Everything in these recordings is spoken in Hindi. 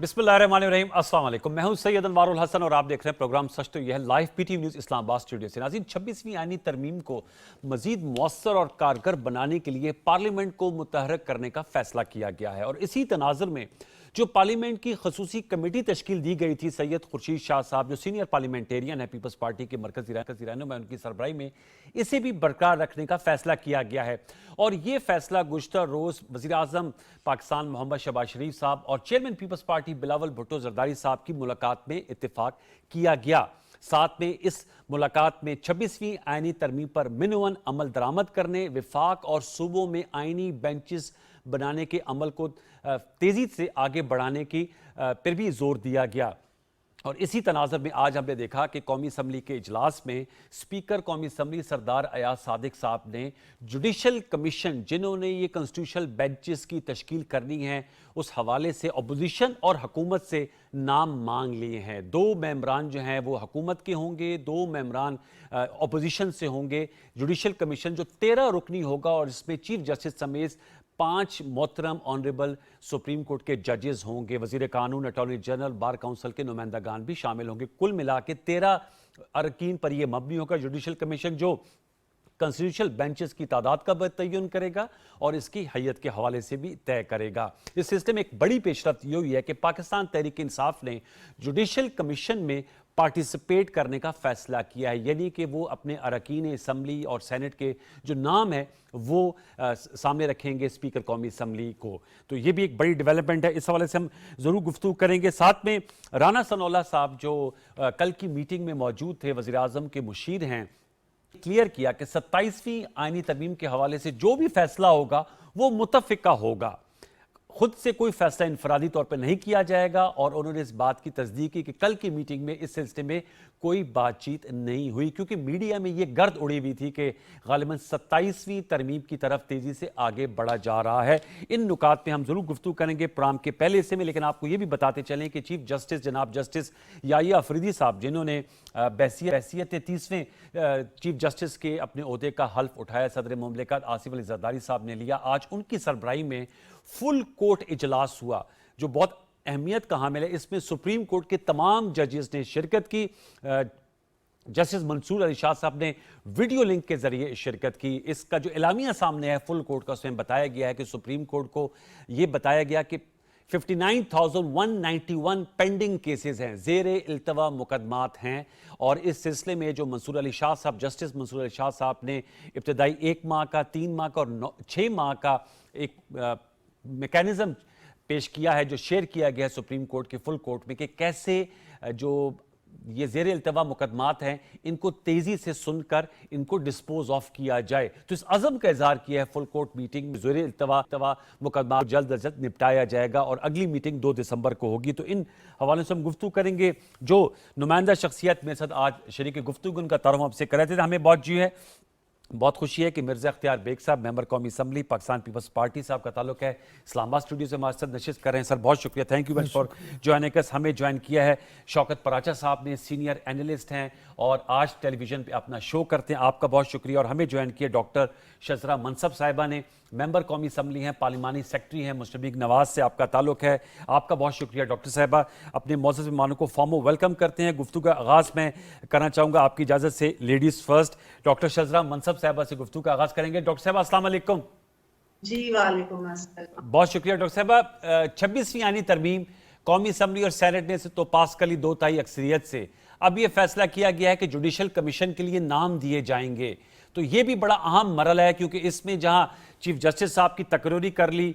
बिस्मिल्लाहिर्रहमानिर्रहीम, अस्सलाम वालेकुम। मैं हूं सैयद अनवारुल हसन और आप देख रहे हैं प्रोग्राम सच तो यह है live PTV news Islamabad studio से। नाज़रीन, 26वीं आईनी तरमीम को मजीद मौसर और कारगर बनाने के लिए पार्लियामेंट को मुतहर्रिक करने का फैसला किया गया है और इसी तनाजुर में जो पार्लियामेंट की खसूसी कमेटी तश्कील दी गई थी, सैयद खुर्शीद शाह साहब जो सीनियर पार्लियामेंटेरियन है पीपल्स पार्टी के मरकजी रहनुमा, उनकी सरबराही में इसे भी बरकरार रखने का फैसला किया गया है। और ये फैसला गुज़श्ता रोज़ वज़ीर आज़म पाकिस्तान मोहम्मद शहबाज शरीफ साहब और chairman Peoples Party Bilawal Bhutto Zardari साहब की मुलाकात में इत्तेफाक किया गया। साथ में इस मुलाकात में 26वीं आईनी तरमीम पर मिनवन अमल दरामद करने, विफाक और सूबों में आईनी बेंचेस बनाने के अमल को तेजी से आगे बढ़ाने की पर भी जोर दिया गया। और इसी तनाज़र में आज हमने देखा कि कौमी असम्बली के इजलास में स्पीकर कौमी असम्बली सरदार अयाज सादिक साहब ने जुडिशल कमीशन, जिन्होंने ये कॉन्स्टिट्यूशनल बेंचेस की तश्कील करनी है, उस हवाले से अपोजिशन और हुकूमत से नाम मांग लिए हैं। 2 मेंबरान जो हैं वो हुकूमत के होंगे, 2 मेंबरान अपोजिशन से होंगे। जुडिशल कमीशन जो 13 रुकनी होगा और इसमें चीफ जस्टिस समेत 5 मोहतरम ऑनरेबल सुप्रीम कोर्ट के जजेस होंगे, वजीर कानून, अटॉर्नी जनरल, बार काउंसिल के नुमाइंदगान भी शामिल होंगे। कुल मिला के 13 अरकीन पर यह मबनी होगा जुडिशल कमीशन, जो कॉन्स्टिट्यूशनल बेंचेस की तादाद का तयन करेगा और इसकी हैयत के हवाले से भी तय करेगा। इस सिलसिले में एक बड़ी पेशरफ्त ये हुई है कि पाकिस्तान तहरीक इंसाफ ने जुडिशल कमीशन में पार्टिसिपेट करने का फैसला किया है, यानी कि वो अपने अरकीन असम्बली और सेनेट के जो नाम है वो सामने रखेंगे स्पीकर कौमी असम्बली को। तो ये भी एक बड़ी डेवलपमेंट है, इस हवाले से हम ज़रूर गुफ्तगू करेंगे। साथ में राना सनौल्लाह साहब जो कल की मीटिंग में मौजूद थे, वज़ीर आज़म के मुशीर हैं, क्लियर किया कि 27वीं आईनी तरमीम के हवाले से जो भी फैसला होगा वो मुतफ़िका होगा, खुद से कोई फैसला इनफरादी तौर पर नहीं किया जाएगा। और उन्होंने इस बात की तस्दीक की कि कल की मीटिंग में इस सिलसिले में कोई बातचीत नहीं हुई, क्योंकि मीडिया में यह गर्द उड़ी हुई थी कि गालिबन 27वीं तरमीम की तरफ तेजी से आगे बढ़ा जा रहा है। इन नुकात में हम जरूर गुफ्तगू करेंगे प्रोग्राम के पहले हिस्से में, लेकिन आपको यह भी बताते चलें कि चीफ जस्टिस जनाब जस्टिस याहिया अफरीदी साहब, जिन्होंने बहसीत 30वें चीफ जस्टिस के अपने ओहदे का हल्फ उठाया, सदर मुमलिकत आसिफ अली जरदारी साहब ने लिया। आज उनकी सरबराही में फुल कोर्ट इजलास हुआ जो बहुत अहमियत का हामिल है। इसमें सुप्रीम कोर्ट के तमाम जजेस ने शिरकत की। जस्टिस मंसूर अली शाह साहब ने वीडियो लिंक के जरिए शिरकत की। इसका जो एलामिया सामने है फुल कोर्ट का, उसमें बताया गया है कि सुप्रीम कोर्ट को यह बताया गया कि 59,191 पेंडिंग केसेस हैं, ज़ेरे इल्तवा मुकदमात हैं। और इस सिलसिले में जो मंसूर अली शाह साहब, जस्टिस मंसूर अली शाह साहब ने इब्तदाई 1 माह का, 3 माह का और 6 माह का एक मैकेनिज्म पेश किया है, जो शेयर किया गया है सुप्रीम कोर्ट के फुल कोर्ट में, कि कैसे जो ये ज़ेरे इल्तवा मुकदमात हैं इनको तेजी से सुनकर इनको डिस्पोज ऑफ किया जाए। तो इस अज़म का इजहार किया है फुल कोर्ट मीटिंग में, ज़ेरे इल्तवा मुकदमा जल्द अज जल्द निपटाया जाएगा और अगली मीटिंग 2 दिसंबर को होगी। तो इन हवाले से हम गुफ्तगू करेंगे। जो नुमाइंदा शख्सियत मेरे साथ आज शरीक गुफ्तगू उनका तारुफ हमसे कर रहे थे, हमें बहुत जी है, बहुत खुशी है कि मिर्ज़ा इख्तियार बेग साहब, मेंबर कौमी असम्बली पाकिस्तान पीपल्स पार्टी साहब का ताल्लुक है, इस्लामाबाद स्टूडियो से हमारे साथ नशिस्त कर रहे हैं। सर बहुत शुक्रिया, thank you very much for joining us. हमें ज्वाइन किया है शौकत पराचा साहब ने, सीनियर एनालिस्ट हैं और आज टेलीविज़न पे अपना शो करते हैं, आपका बहुत शुक्रिया। और हमें ज्वाइन किया डॉक्टर शजरा मनसब साहिबा ने, मेंबर कौमी असम्बली हैं, पार्लिमानी सेक्रेटरी हैं, मुस्लिम लीग नवाज से आपका ताल्लुक है, आपका बहुत शुक्रिया डॉक्टर साहिबा। अपने मौजूद मेहमानों को फॉर्मो वेलकम करते हैं। गुफ्तगू का आगाज़ मैं करना चाहूँगा आपकी इजाज़त से लेडीज़ फर्स्ट, डॉक्टर शजरा मनसब साहिबा से गुफ्तगू का आगाज़ करेंगे। डॉक्टर साहिबा अस्सलाम वालेकुम। जी वालेकुम अस्सलाम। बहुत शुक्रिया डॉक्टर साहिबा। 26वीं आईनी तरमीम कौमी असम्बली और सेनेट ने से तो पास कर ली 2/3 अक्सरियत से। अब यह फैसला किया गया है कि जुडिशल कमीशन के लिए नाम दिए जाएंगे। तो यह भी बड़ा अहम मरहला है, क्योंकि इसमें जहां चीफ जस्टिस साहब की तकरीरी कर ली,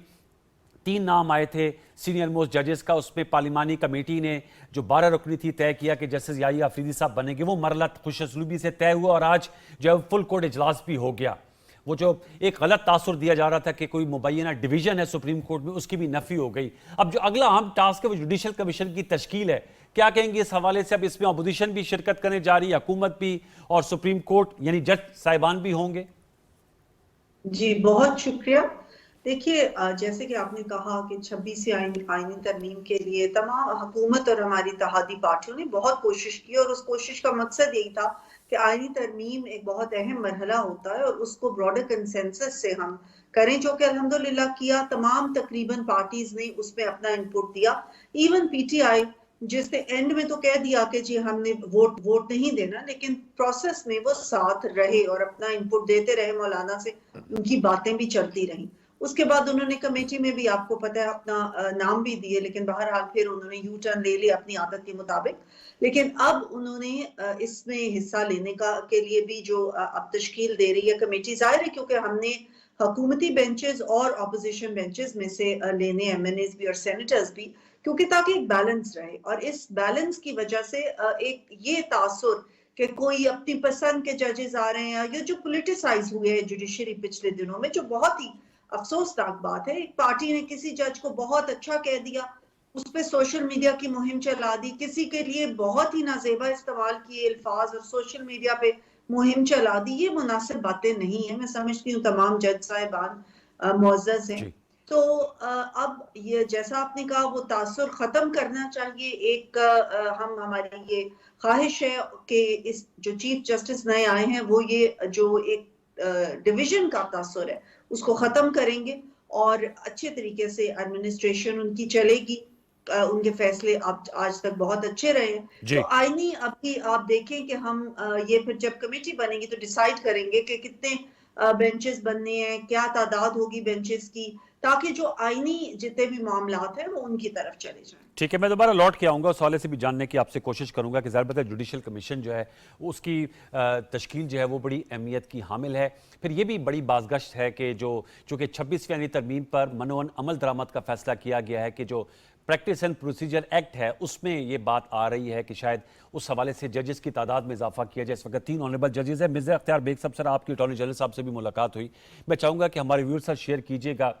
3 नाम आए थे सीनियर मोस्ट जजेस का, उसमें पार्लिमानी कमेटी ने जो 12 रुकनी थी तय किया कि जस्टिस याहिया अफरीदी साहब बनेंगे। वो मरहला खुशअस्लूबी से तय हुआ और आज जो फुल कोर्ट इजलास भी हो गया। वो जो एक गलत तासुर दिया जा रहा था कि कोई मुबैना डिवीजन है सुप्रीम कोर्ट में, उसकी भी नफी हो गई। अब जो अगला अहम टास्क है वो जुडिशल कमीशन की तश्कील है। क्या कहेंगे इस हवाले से? अब इसमें अपोजिशन भी शिरकत करने जा रही है, हुकूमत भी, और सुप्रीम कोर्ट यानी जज साहिबान भी होंगे। जी बहुत शुक्रिया। देखिए जैसे कि आपने कहा कि 26वीं आईनी तरमीम के लिए तमाम हुकूमत और हमारी इत्तेहादी पार्टियों ने बहुत कोशिश की और उस कोशिश का मकसद यही था कि आईनी तरमीम एक बहुत अहम मरहला होता है और उसको ब्रॉडर कंसेंसस से हम करें, जो कि अल्हम्दुलिल्लाह किया। तमाम तकरीबन पार्टीज ने उसमें अपना इनपुट दिया। इवन पीटीआई, जिसने एंड में तो कह दिया कि जी हमने वोट वोट नहीं देना, लेकिन प्रोसेस में वो साथ रहे और अपना इनपुट देते रहे। मौलाना से उनकी बातें भी चलती रहीं। उसके बाद उन्होंने कमेटी में भी, आपको पता है, अपना नाम भी दिए, लेकिन बहरहाल फिर उन्होंने यू टर्न ले लिया अपनी आदत के मुताबिक। लेकिन अब उन्होंने इसमें हिस्सा लेने का के लिए भी जो अब तश्कील दे रही है कमेटी, जाहिर है क्योंकि हमने हुकूमती बेंचेस और अपोजिशन बेंचेस में से लेने एमएनएस भी और सेनेटर्स भी, क्योंकि ताकि एक बैलेंस रहे। और इस बैलेंस की वजह से एक ये तासुर कि कोई अपनी पसंद के जजेस आ रहे हैं, या जो पोलिटिसाइज हुए हैं जुडिशरी पिछले दिनों में, जो बहुत ही अफसोसनाक बात है। एक पार्टी ने किसी जज को बहुत अच्छा कह दिया, उस पर सोशल मीडिया की मुहिम चला दी, किसी के लिए बहुत ही नाजेबा इस्तेमाल किए अल्फाज और सोशल मीडिया पे मुहिम चला दी। ये मुनासिब बातें नहीं है। मैं समझती हूँ तमाम जज साहिबान मुअज़्ज़ज़ हैं। जी। तो अब ये जैसा आपने कहा, वो तासुर खत्म करना चाहिए। एक हम हमारी ये ख्वाहिश है कि इस जो चीफ जस्टिस नए आए हैं वो ये जो एक डिवीजन का तासुर है उसको खत्म करेंगे और अच्छे तरीके से एडमिनिस्ट्रेशन उनकी चलेगी। उनके फैसले अब आज तक बहुत अच्छे रहे हैं। तो जी। आईनी अभी आप देखें कि हम ये फिर जब कमेटी बनेगी तो डिसाइड करेंगे कि कितने बेंचेस बनने हैं, क्या तादाद होगी बेंचेस की, ताकि जो आईनी जितने भी मामलात हैं वो उनकी तरफ चले जाएं। ठीक है, मैं दोबारा लौट के आऊँगा, उस हवाले से भी जानने की आपसे कोशिश करूँगा कि ज़ाहिर बात है जुडिशल कमीशन जो है उसकी तश्कील जो है वो बड़ी अहमियत की हामिल है। फिर ये भी बड़ी बाज़गश्त है कि जो चूँकि 26वीं यानी तरमीम पर मनोवन अमल दरामद का फैसला किया गया है कि जो प्रैक्टिस एंड प्रोसीजर एक्ट है उसमें ये बात आ रही है कि शायद उस हवाले से जजेस की तादाद में इजाफा किया जाए। इस वक्त 3 ऑनरेबल जजेस हैं। मिर्ज़ा अख्तियार बेग साहब, सर आपकी अटॉर्नी जनरल साहब से भी मुलाकात हुई, मैं चाहूँगा कि हमारे व्यूअर्स साथ शेयर कीजिएगा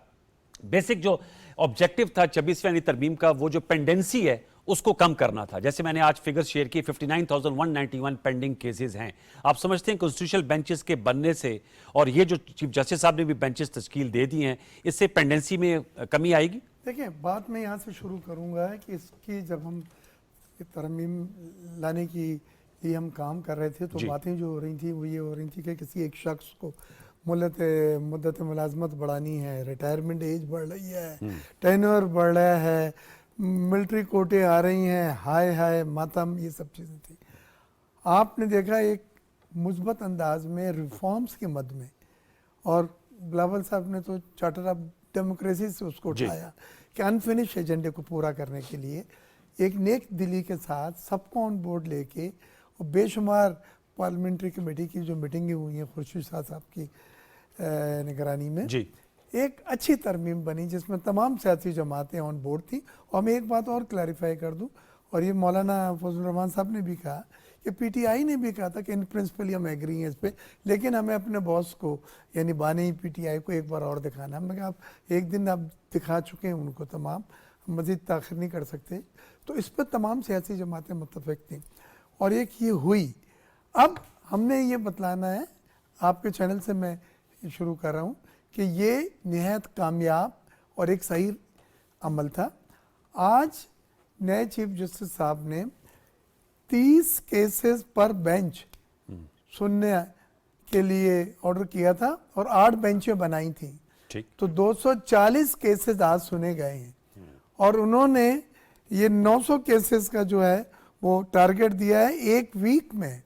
बेसिक जो ऑब्जेक्टिव था 26वीं यानी तरमीम का, वो जो पेंडेंसी है उसको कम करना था। जैसे मैंने आज फिगर्स शेयर की, 59,191 पेंडिंग केसेस हैं। आप समझते हैं कॉन्स्टिट्यूशनल बेंचेस के बनने से और ये जो चीफ जस्टिस साहब ने भी बेंचेस तश्कील दे दी हैं, इससे पेंडेंसी में कमी आएगी? देखिए, बात मैं यहाँ से शुरू करूँगा कि इसकी जब हम तरमीम लाने की लिए हम काम कर रहे थे तो जी। बातें जो हो रही थी वो ये हो रही थी कि किसी एक शख्स को मुद्दत मुलाजमत बढ़ानी है, रिटायरमेंट एज बढ़ रही है, टेन्योर बढ़ रहा है, मिलिट्री कोटे आ रही हैं, हाय हाय मातम, ये सब चीज़ें थी। आपने देखा एक मुस्बत अंदाज में रिफॉर्म्स के मद में, और बिलावल साहब ने तो चार्टर ऑफ डेमोक्रेसी से उसको जी। उठाया कि अनफिनिश एजेंडे को पूरा करने के लिए एक नेक दिली के साथ सबको ऑन बोर्ड लेके, और बेशुमार पार्लियामेंट्री कमेटी की जो मीटिंगें हुई हैं खुर्शीद साहब की निगरानी में, जी। एक अच्छी तरमीम बनी जिसमें तमाम सियासी जमातें ऑन बोर्ड थी। और मैं एक बात और क्लैरिफाई कर दूं, और ये मौलाना फजल रहमान साहब ने भी कहा कि पीटीआई ने भी कहा था कि इन प्रिंसिपली हम एग्री हैं इस पर, लेकिन हमें अपने बॉस को यानी बानी पीटीआई को एक बार और दिखाना। हमने कहा आप एक दिन आप दिखा चुके हैं उनको, तमाम मज़ीद ताख़िर नहीं कर सकते। तो इस पर तमाम सियासी जमातें मुत्तफ़िक़ थीं और एक ये हुई। अब हमने ये बतलाना है, आपके चैनल से मैं शुरू कर रहा हूँ कि ये निहायत कामयाब और एक सही अमल था। आज नए चीफ जस्टिस साहब ने 30 केसेस पर बेंच सुनने के लिए ऑर्डर किया था और 8 बेंचें बनाई थी। ठीक। तो 240 केसेस आज सुने गए हैं और उन्होंने ये 900 केसेस का जो है वो टारगेट दिया है एक वीक में।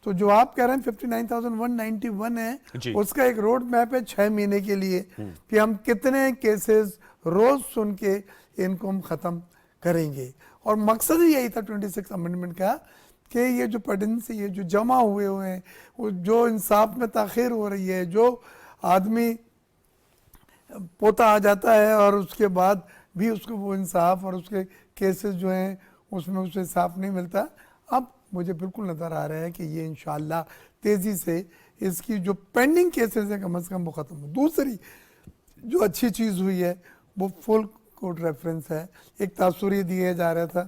तो जो आप कह रहे हैं 59,191 है, उसका एक रोड मैप है 6 महीने के लिए कि हम कितने केसेस रोज सुन के इनको हम ख़त्म करेंगे। और मकसद ही यही था 26 अमेंडमेंट का कि ये जो पेंडेंसी, ये जो जमा हुए हैं, वो जो इंसाफ में ताख़ीर हो रही है, जो आदमी पोता आ जाता है और उसके बाद भी उसको वो इंसाफ और उसके केसेस जो हैं उसमें उसे इंसाफ नहीं मिलता, अब मुझे बिल्कुल नज़र आ रहा है कि ये इंशाअल्लाह तेज़ी से इसकी जो पेंडिंग केसेस हैं कम से कम वो ख़त्म हो। दूसरी जो अच्छी चीज़ हुई है वो फुल कोर्ट रेफरेंस है। एक तासुर ये दिया जा रहा था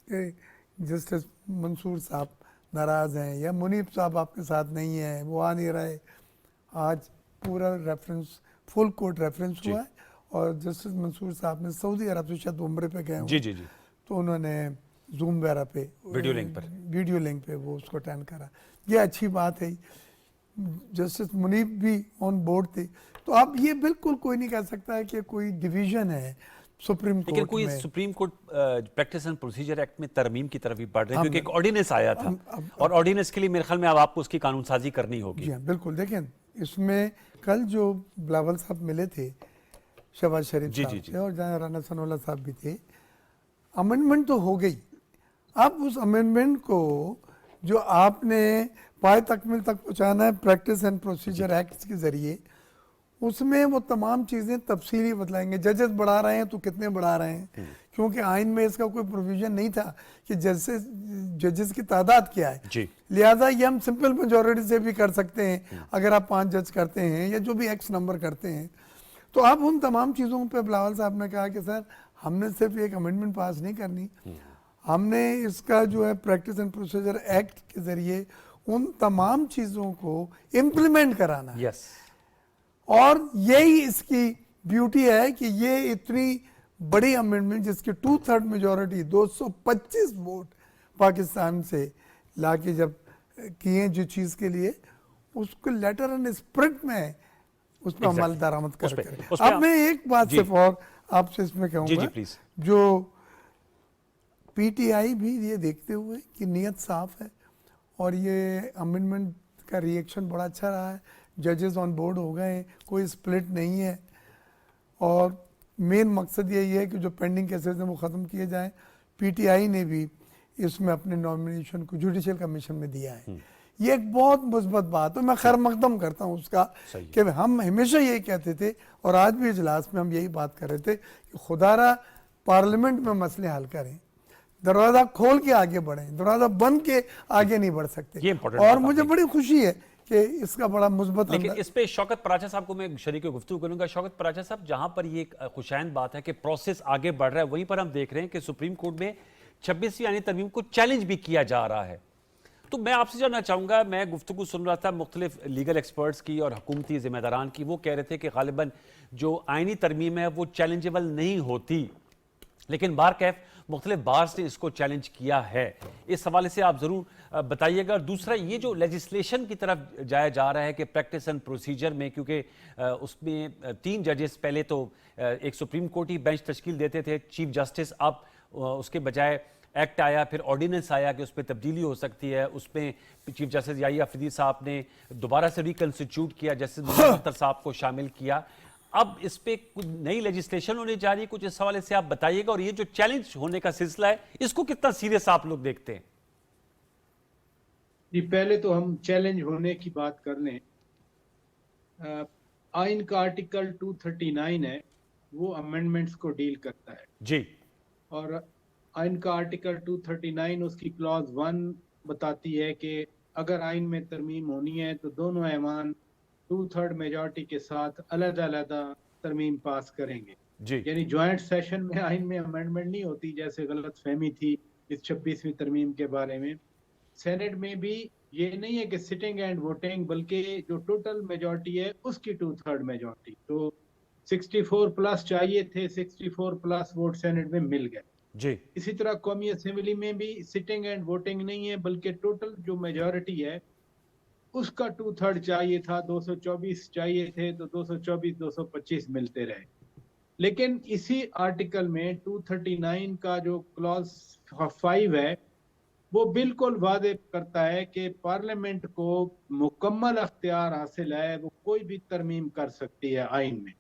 कि जस्टिस मंसूर साहब नाराज़ हैं या मुनीब साहब आपके साथ नहीं हैं, वो आ नहीं रहे। आज पूरा रेफरेंस फुल कोर्ट रेफरेंस हुआ है। और जस्टिस मंसूर साहब ने सऊदी अरब से शायद उम्रे पे गए जी हों, जी जी तो उन्होंने जूम वगैरह पे वीडियो लिंक पे वो उसको अटेंड करा। ये अच्छी बात है। जस्टिस मुनीब भी ऑन बोर्ड थे। तो अब ये बिल्कुल कोई नहीं कह सकता है कि कोई डिवीजन है सुप्रीम लेकिन कोर्ट कोई में। Supreme court practice and procedure act में तरमीम की तरफ भी बढ़ रहे हैं, हम- क्योंकि एक ऑर्डिनेंस आया था और ऑर्डिनेंस के लिए मेरे ख्याल में अब आपको उसकी कानून साजी करनी होगी। जी हाँ बिल्कुल। देखें इसमें कल जो बिलावल साहब मिले थे शहबाज शरीफ जी, साहब जी, जी। से, और जहाँ राना सनाउल्लाह साहब भी थे, अमेंडमेंट तो हो गई। अब उस अमेंडमेंट को जो आपने पाए तकमील तक पहुँचाना है प्रैक्टिस एंड प्रोसीजर एक्ट के ज़रिए, उसमें वो तमाम चीज़ें तफसीली बतलाएंगे। जजेस बढ़ा रहे हैं तो कितने बढ़ा रहे हैं, क्योंकि आइन में इसका कोई प्रोविज़न नहीं था कि जजेस की तादाद क्या है। जी। लिहाजा ये हम सिंपल मेजॉरिटी से भी कर सकते हैं, अगर आप 5 जज करते हैं या जो भी एक्स नंबर करते हैं। तो अब उन तमाम चीज़ों पे बिलावल साहब ने कहा कि सर हमने सिर्फ एक अमेंडमेंट पास नहीं करनी, हमने इसका जो है प्रैक्टिस एंड प्रोसीजर एक्ट के ज़रिए उन तमाम चीज़ों को इम्प्लीमेंट कराना है। यस। और यही इसकी ब्यूटी है कि ये इतनी बड़ी अमेंडमेंट जिसकी 2/3 मेजॉरिटी 225 वोट पाकिस्तान से लाके जब किए जो चीज़ के लिए, उसको लेटर एंड स्प्रिट में उस पर अमल दरामद कर करें। अब मैं एक बात सिर्फ और आपसे इसमें कहूँगा, जो पीटीआई भी ये देखते हुए कि नीयत साफ है और ये अमेंडमेंट का रिएक्शन बड़ा अच्छा रहा है, जजेस ऑन बोर्ड हो गए हैं, कोई स्प्लिट नहीं है, और मेन मकसद यही है कि जो पेंडिंग केसेस हैं वो ख़त्म किए जाएं। पीटीआई ने भी इसमें अपने नॉमिनेशन को जुडिशल कमीशन में दिया है। ये एक बहुत मुस्बत बात है, मैं खैर मकदम करता हूँ उसका कि हम हमेशा यही कहते थे और आज भी इजलास में हम यही बात कर रहे थे कि खुदारा पार्लियामेंट में मसले हल करें, दरवाज़ा खोल के आगे बढ़ें, दरवाज़ा बंद के आगे नहीं बढ़ सकते। और मुझे बड़ी खुशी है कि इसका बड़ा मुस्बत। लेकिन इस पे शौकत पराचा साहब को मैं शरीक गुफ्तगू करूंगा। शौकत पराचा साहब, जहां पर ये खुशैन बात है कि प्रोसेस आगे बढ़ रहा है, वहीं पर हम देख रहे हैं कि सुप्रीम कोर्ट में 26वीं आईनी तरमीम को चैलेंज भी किया जा रहा है। तो मैं आपसे जानना चाहूंगा, मैं गुफ्तगू सुन रहा था मुख्तलिफ लीगल एक्सपर्ट्स की और हुकूमती जिम्मेदारान की, वो कह रहे थे कि गालिबन जो आईनी तरमीम है वो चैलेंजेबल नहीं होती, लेकिन बार कैफ मुख्तलिफ बार्स ने इसको चैलेंज किया है। इस हवाले से आप ज़रूर बताइएगा। और दूसरा, ये जो लेजिस्लेशन की तरफ जाया जा रहा है कि प्रैक्टिस एंड प्रोसीजर में, क्योंकि उसमें 3 जजेस पहले तो एक सुप्रीम कोर्ट ही बेंच तश्कील देते थे, चीफ जस्टिस, अब उसके बजाय एक्ट आया, फिर ऑर्डिनेंस आया कि उस पर तब्दीली हो सकती है। उसमें चीफ जस्टिस याहिया अफरीदी साहब ने दोबारा से रिकन्स्टिट्यूट किया, जस्टिस मुनीर अख्तर साहब को शामिल किया। अब इस पे कुछ नई लेजिस्लेशन होने जा रही है, कुछ इस हवाले से आप बताइएगा। और ये जो चैलेंज होने का सिलसिला है, इसको कितना सीरियस आप लोग देखते हैं? जी, पहले तो हम चैलेंज होने की बात कर लें। आइन का आर्टिकल 239 है, वो अमेंडमेंट्स को डील करता है जी। और आइन का आर्टिकल 239 उसकी क्लॉज 1 बताती है कि अगर आइन में तरमीम होनी है तो दोनों ऐवान 2/3 मेजॉरिटी के साथ अलग अलग तरमीम पास करेंगे। जी। यानी ज्वाइंट सेशन में आइन में अमेंडमेंट नहीं होती, जैसे गलत फहमी थी इस 26वीं तरमीम के बारे में। सेनेट में भी ये नहीं है कि सिटिंग एंड वोटिंग, बल्कि जो टोटल मेजॉरिटी है उसकी 2/3 मेजॉरिटी। तो 64 प्लस चाहिए थे, 64 प्लस वोट सेनेट में मिल गए। जी। इसी तरह कौमी असेंबली में भी सिटिंग एंड वोटिंग नहीं है, बल्कि टोटल जो मेजॉरिटी है उसका 2/3 चाहिए था। 224 चाहिए थे तो 224 225 मिलते रहे। लेकिन इसी आर्टिकल में 239 का जो क्लॉज 5 है वो बिल्कुल वादे करता है कि पार्लियामेंट को मुकम्मल अख्तियार हासिल है, वो कोई भी तरमीम कर सकती है आइन में।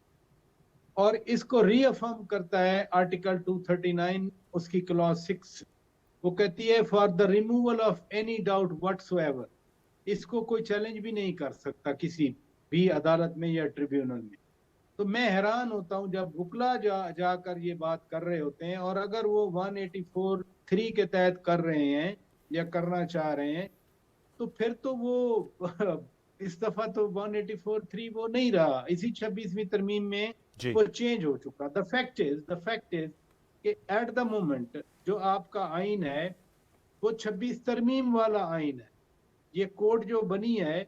और इसको रीअफर्म करता है आर्टिकल 239 उसकी क्लॉज 6। वो कहती है for the removal of any doubt whatsoever, इसको कोई चैलेंज भी नहीं कर सकता किसी भी अदालत में या ट्रिब्यूनल में। तो मैं हैरान होता हूं जब वुकला जाकर ये बात कर रहे होते हैं, और अगर वो 184(3) के तहत कर रहे हैं या करना चाह रहे हैं, तो फिर तो वो इस दफा तो 184(3) वो नहीं रहा, इसी 26वीं तरमीम में वो चेंज हो चुका। द फैक्ट इज कि एट द मोमेंट जो आपका आइन है वो 26 तरमीम वाला आइन है। ये कोड जो बनी है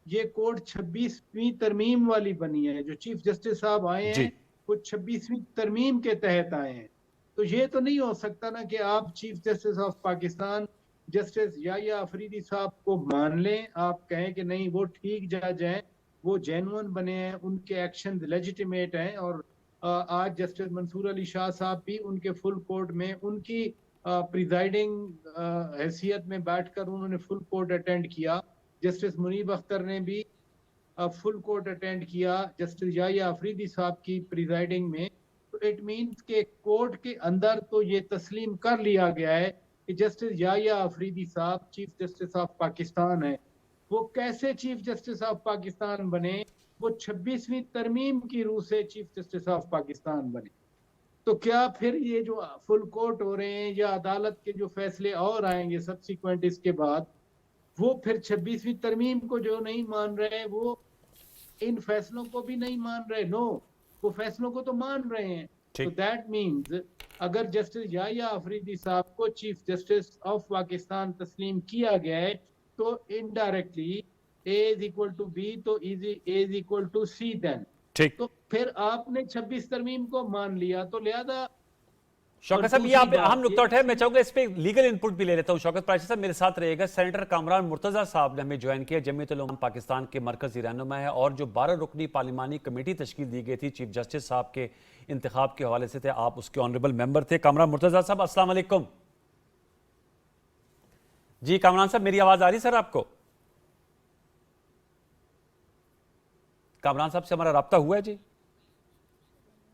ये कोर्ट 26वीं तरमीम वाली बनी है। जो चीफ जस्टिस साहब आए जी। हैं वो 26वीं तरमीम के तहत आए हैं। तो ये तो नहीं हो सकता ना कि आप chief justice of Pakistan justice Yahya Afridi साहब को मान लें, आप कहें कि नहीं वो ठीक जज हैं, वो जेन्युइन बने हैं, उनके एक्शन लेजिटिमेट हैं, और आज जस्टिस मंसूर अली शाह साहब भी उनके फुल कोर्ट में उनकी प्रिजाइडिंग हैसियत में बैठकर उन्होंने फुल कोर्ट अटेंड किया। जस्टिस मुनीब अख्तर ने भी फुल कोर्ट अटेंड किया जस्टिस याहिया अफरीदी साहब की प्रिजाइडिंग में। तो इट मीन्स के कोर्ट के अंदर तो ये तस्लीम कर लिया गया है कि जस्टिस याहिया अफरीदी साहब चीफ जस्टिस ऑफ पाकिस्तान है। वो कैसे चीफ जस्टिस ऑफ पाकिस्तान बने? वो 26वीं तरमीम की रूह से चीफ जस्टिस ऑफ पाकिस्तान बने। तो क्या फिर ये जो फुल कोर्ट हो रहे हैं या अदालत के जो फैसले और आएंगे सब्सिक्वेंट इसके बाद, वो फिर 26वीं तरमीम को जो नहीं मान रहे वो इन फैसलों को भी नहीं मान रहे। नो, वो फैसलों को तो मान रहे हैं। तो दैट मीन्स अगर जस्टिस याहिया अफरीदी साहब को चीफ जस्टिस ऑफ पाकिस्तान तस्लीम किया गया है तो indirectly A is equal to B तो A is equal to C then. ठीक। तो फिर आपने 26 तरमीम को मान लिया, तो लिहाजा शौकत साहब, ये आप अहम नुकता उठाए, मैं चाहूंगा इस पे लीगल इनपुट भी ले लेता हूं। शौकत पाशी साहब मेरे साथ रहेगा। सेनेटर कामरान मुर्तजा साहब ने हमें ज्वाइन किया, जमीयत उलमा पाकिस्तान के मरकजी रहनुमा है, और जो 12 रुकनी पार्लिमानी कमेटी तश्कील दी गई थी चीफ जस्टिस साहब के इंतखाब के हवाले से थे, आप उसके ऑनरेबल मेंबर थे। कामरान मुर्तजा साहब अस्सलाम वालेकुम। जी कामरान साहब, मेरी आवाज आ रही सर आपको? कामरान साहब से हमारा राब्ता हुआ है?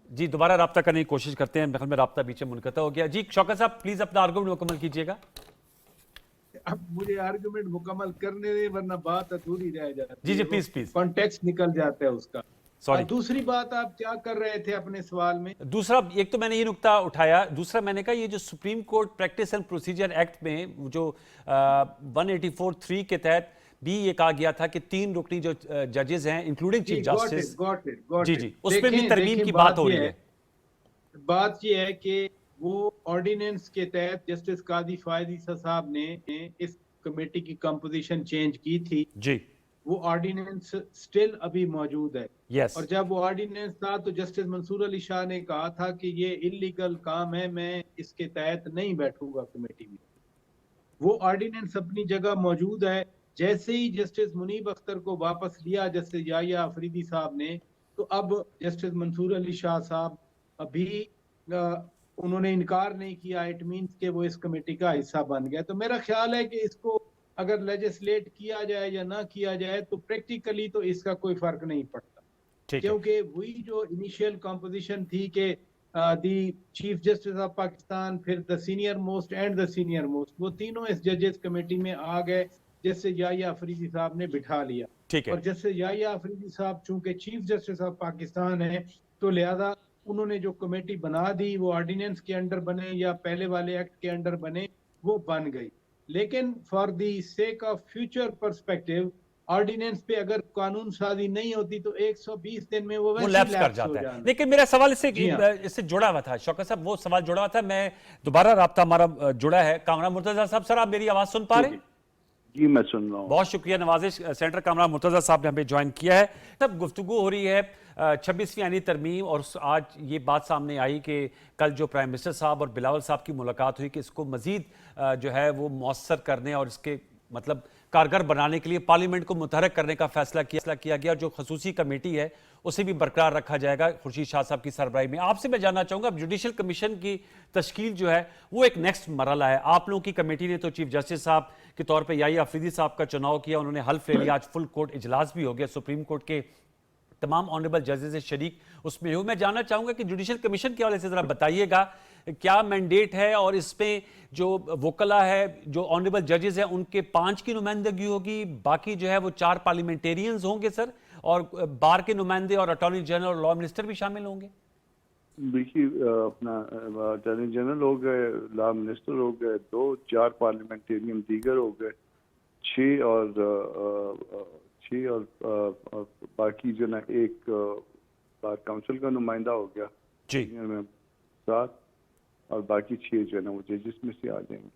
जी दोबारा राब्ता करने की कोशिश करते हैं, मेरे में राब्ता बीच में मुनक़ता हो गया। जी शौकत साहब प्लीज अपना आर्गुमेंट मुकम्मल कीजिएगा। अब मुझे आर्गुमेंट मुकम्मल करने दें वरना बात अधूरी रह जाती है। जी जी प्लीज प्लीज। कॉन्टेक्स्ट निकल जाता है उसका। सॉरी। दूसरी बात आप क्या कर रहे थे अपने सवाल में? दूसरा, एक तो मैंने ये नुकता उठाया, दूसरा मैंने कहा ये जो supreme court practice and procedure act में जो 184(3) के तहत भी ये कहा गया था कि 3 रुकनी जो जजेस हैं इंक्लूडिंग चीफ जस्टिस, जी जी, उसमें भी तरमीम की बात हो रही है। बात ये है कि वो ऑर्डिनेंस के तहत जस्टिस कादी फायद ईसा साहब ने इस कमेटी की कंपोजिशन चेंज की थी जी। वो ऑर्डिनेंस स्टिल अभी मौजूद है। yes. और जब वो ऑर्डिनेंस था तो जस्टिस मंसूर अली शाह ने कहा था कि ये इलीगल काम है, मैं इसके तहत नहीं बैठूंगा कमेटी में। वो ऑर्डिनेंस अपनी जगह मौजूद है। जैसे ही जस्टिस मुनीब अख्तर को वापस लिया जस्टिस याहिया अफरीदी साहब ने, तो अब जस्टिस मंसूर अली शाह साहब अभी उन्होंने इनकार नहीं किया। इट मीन्स कि वो इस कमेटी का हिस्सा बन गया। तो मेरा ख्याल है कि इसको अगर लेजिस्लेट किया जाए या ना किया जाए तो प्रैक्टिकली तो इसका कोई फर्क नहीं पड़ता, क्योंकि वही जो इनिशियल कंपोजिशन थी कि दी चीफ जस्टिस ऑफ पाकिस्तान, फिर the senior most and the senior most, वो तीनों इस जजेस कमेटी में आ गए जिससे याहिया अफरीदी साहब ने बिठा लिया। और जैसे याहिया अफरीदी साहब चूंकि चीफ जस्टिस ऑफ पाकिस्तान है तो लिहाजा उन्होंने जो कमेटी बना दी वो ऑर्डिनेंस के अंडर बने या पहले वाले एक्ट के अंडर बने, वो बन गई। लेकिन for the sake of future perspective ordinance पे अगर कानून साजी नहीं होती तो 120 दिन में वो लैप्स कर जाता है। लेकिन मेरा सवाल इससे जुड़ा हुआ था शौकत साहब, वो सवाल जुड़ा हुआ था, मैं दोबारा राब्ता हमारा जुड़ा है। कामरान मुर्तजा साहब, सर आप मेरी आवाज सुन पा रहे हैं? जी मैं सुन रहा हूँ। बहुत शुक्रिया नवाजिश। सेनेटर कामरान मुर्तजा साहब ने हमें ज्वाइन किया है। तब गुफ्तगू हो रही है 26वीं आईनी तरमीम, और आज ये बात सामने आई कि कल जो प्राइम मिनिस्टर साहब और बिलावल साहब की मुलाकात हुई कि इसको मजीद जो है वो मौसर करने और इसके मतलब कारगर बनाने के लिए पार्लियामेंट को मुतहरक करने का फैसला किया गया। जो खसूसी कमेटी है उसे भी बरकरार रखा जाएगा खुर्शीद शाह साहब की सरबराही में। आपसे मैं जानना चाहूंगा, जुडिशल कमीशन की तश्कील जो है वो एक नेक्स्ट मरहला है। आप लोगों की कमेटी ने तो चीफ जस्टिस साहब के तौर पर याहिया अफरीदी साहब का चुनाव किया, उन्होंने हल्फ ले लिया, आज फुल कोर्ट इजलास भी हो गया, सुप्रीम कोर्ट के तमाम ऑनरेबल जजेस शरीक उसमें हो। मैं जानना चाहूंगा कि जुडिशल कमीशन के हवाले से जरा बताइएगा क्या मैंडेट है, और इसमें जो वकला है, जो ऑनरेबल जजेस हैं, उनके 5 की नुमाइंदगी होगी, बाकी जो है वो 4 पार्लियामेंटेरियंस होंगे सर, और बार के नुमाइंदे और अटॉर्नी जनरल और लॉ मिनिस्टर भी शामिल होंगे? देखिए अपना अटॉर्नी जनरल हो गए, लॉ मिनिस्टर हो गए 2, 4 पार्लियामेंटेरियन दीगर हो गए 6, और बाकी जो ना एक बार काउंसिल का नुमाइंदा हो गया जी, 7, और बाकी 6 जो है ना वो जजेस में से आ जाएंगे।